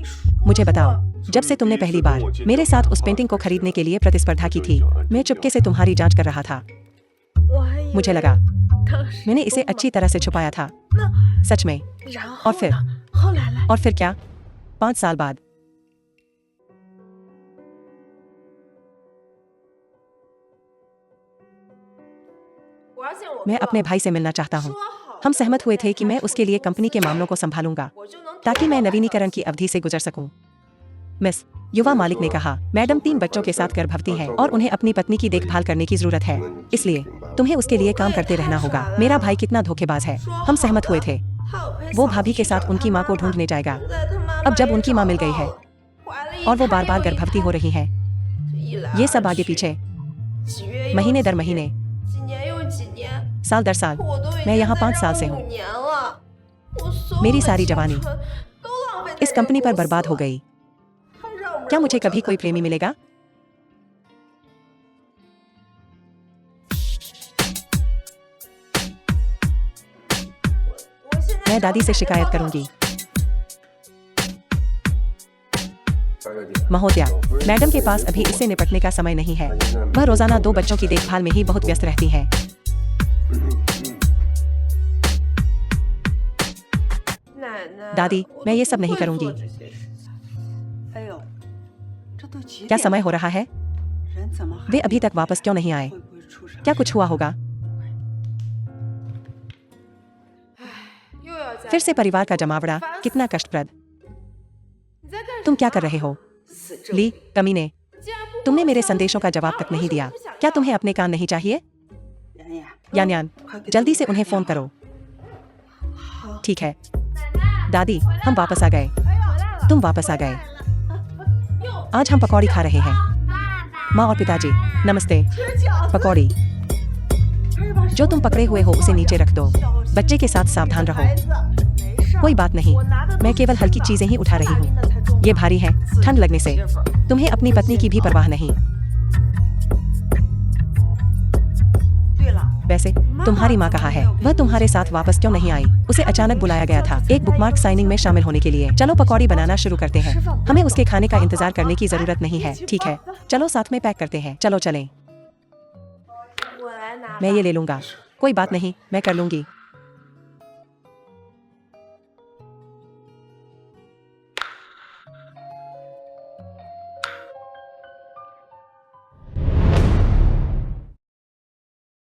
मुझे बताओ, जब से तुमने पहली बार मेरे साथ उस पेंटिंग को खरीदने के लिए प्रतिस्पर्धा की थी, मैं चुपके से तुम्हारी जांच कर रहा था। मुझे लगा मैंने इसे अच्छी तरह से छुपाया था। सच में? और फिर क्या? 5 साल बाद मैं अपने भाई से मिलना चाहता हूँ। हम सहमत हुए थे कि मैं उसके लिए कंपनी के मामलों को संभालूंगा ताकि मैं नवीनीकरण की अवधि से गुजर सकूं। मिस, युवा मालिक ने कहा, मैडम 3 बच्चों के साथ गर्भवती हैं और उन्हें अपनी पत्नी की देखभाल करने की जरूरत है, इसलिए तुम्हें उसके लिए काम करते रहना होगा। मेरा भाई कितना धोखेबाज है। हम सहमत हुए थे। वो भाभी के साथ उनकी माँ को ढूंढने जाएगा। अब जब उनकी माँ मिल गई है और वो बार बार गर्भवती हो रही है, ये सब आगे पीछे, महीने दर महीने, साल दर साल, मैं यहाँ 5 साल से हूँ। मेरी सारी जवानी इस कंपनी पर बर्बाद हो गई। क्या मुझे कभी कोई प्रेमी मिलेगा? मैं दादी से शिकायत करूंगी। महोदया, मैडम के पास अभी इससे निपटने का समय नहीं है। वह रोजाना 2 बच्चों की देखभाल में ही बहुत व्यस्त रहती हैं। दादी, मैं ये सब नहीं करूंगी। क्या समय हो रहा है? वे अभी तक वापस क्यों नहीं आए? क्या कुछ हुआ होगा? फिर से परिवार का जमावड़ा, कितना कष्टप्रद। तुम क्या कर रहे हो? ली, कमीने, तुमने मेरे संदेशों का जवाब तक नहीं दिया। क्या तुम्हें अपने कान नहीं चाहिए? यान यान, जल्दी से उन्हें फोन करो। ठीक है दादी, हम वापस आ गए। तुम वापस आ गए। आज हम पकौड़ी खा रहे हैं। माँ और पिताजी, नमस्ते। पकौड़ी, जो तुम पकड़े हुए हो उसे नीचे रख दो। बच्चे के साथ सावधान रहो। कोई बात नहीं, मैं केवल हल्की चीजें ही उठा रही हूँ। ये भारी है, ठंड लगने से। तुम्हें अपनी पत्नी की भी परवाह नहीं। वैसे तुम्हारी माँ कहाँ है? वह तुम्हारे साथ वापस क्यों नहीं आई? उसे अचानक बुलाया गया था एक बुकमार्क साइनिंग में शामिल होने के लिए। चलो पकौड़ी बनाना शुरू करते हैं। हमें उसके खाने का इंतजार करने की जरूरत नहीं है। ठीक है, चलो साथ में पैक करते हैं। चलो चलें। मैं ये ले लूंगा। कोई बात नहीं, मैं कर लूंगी।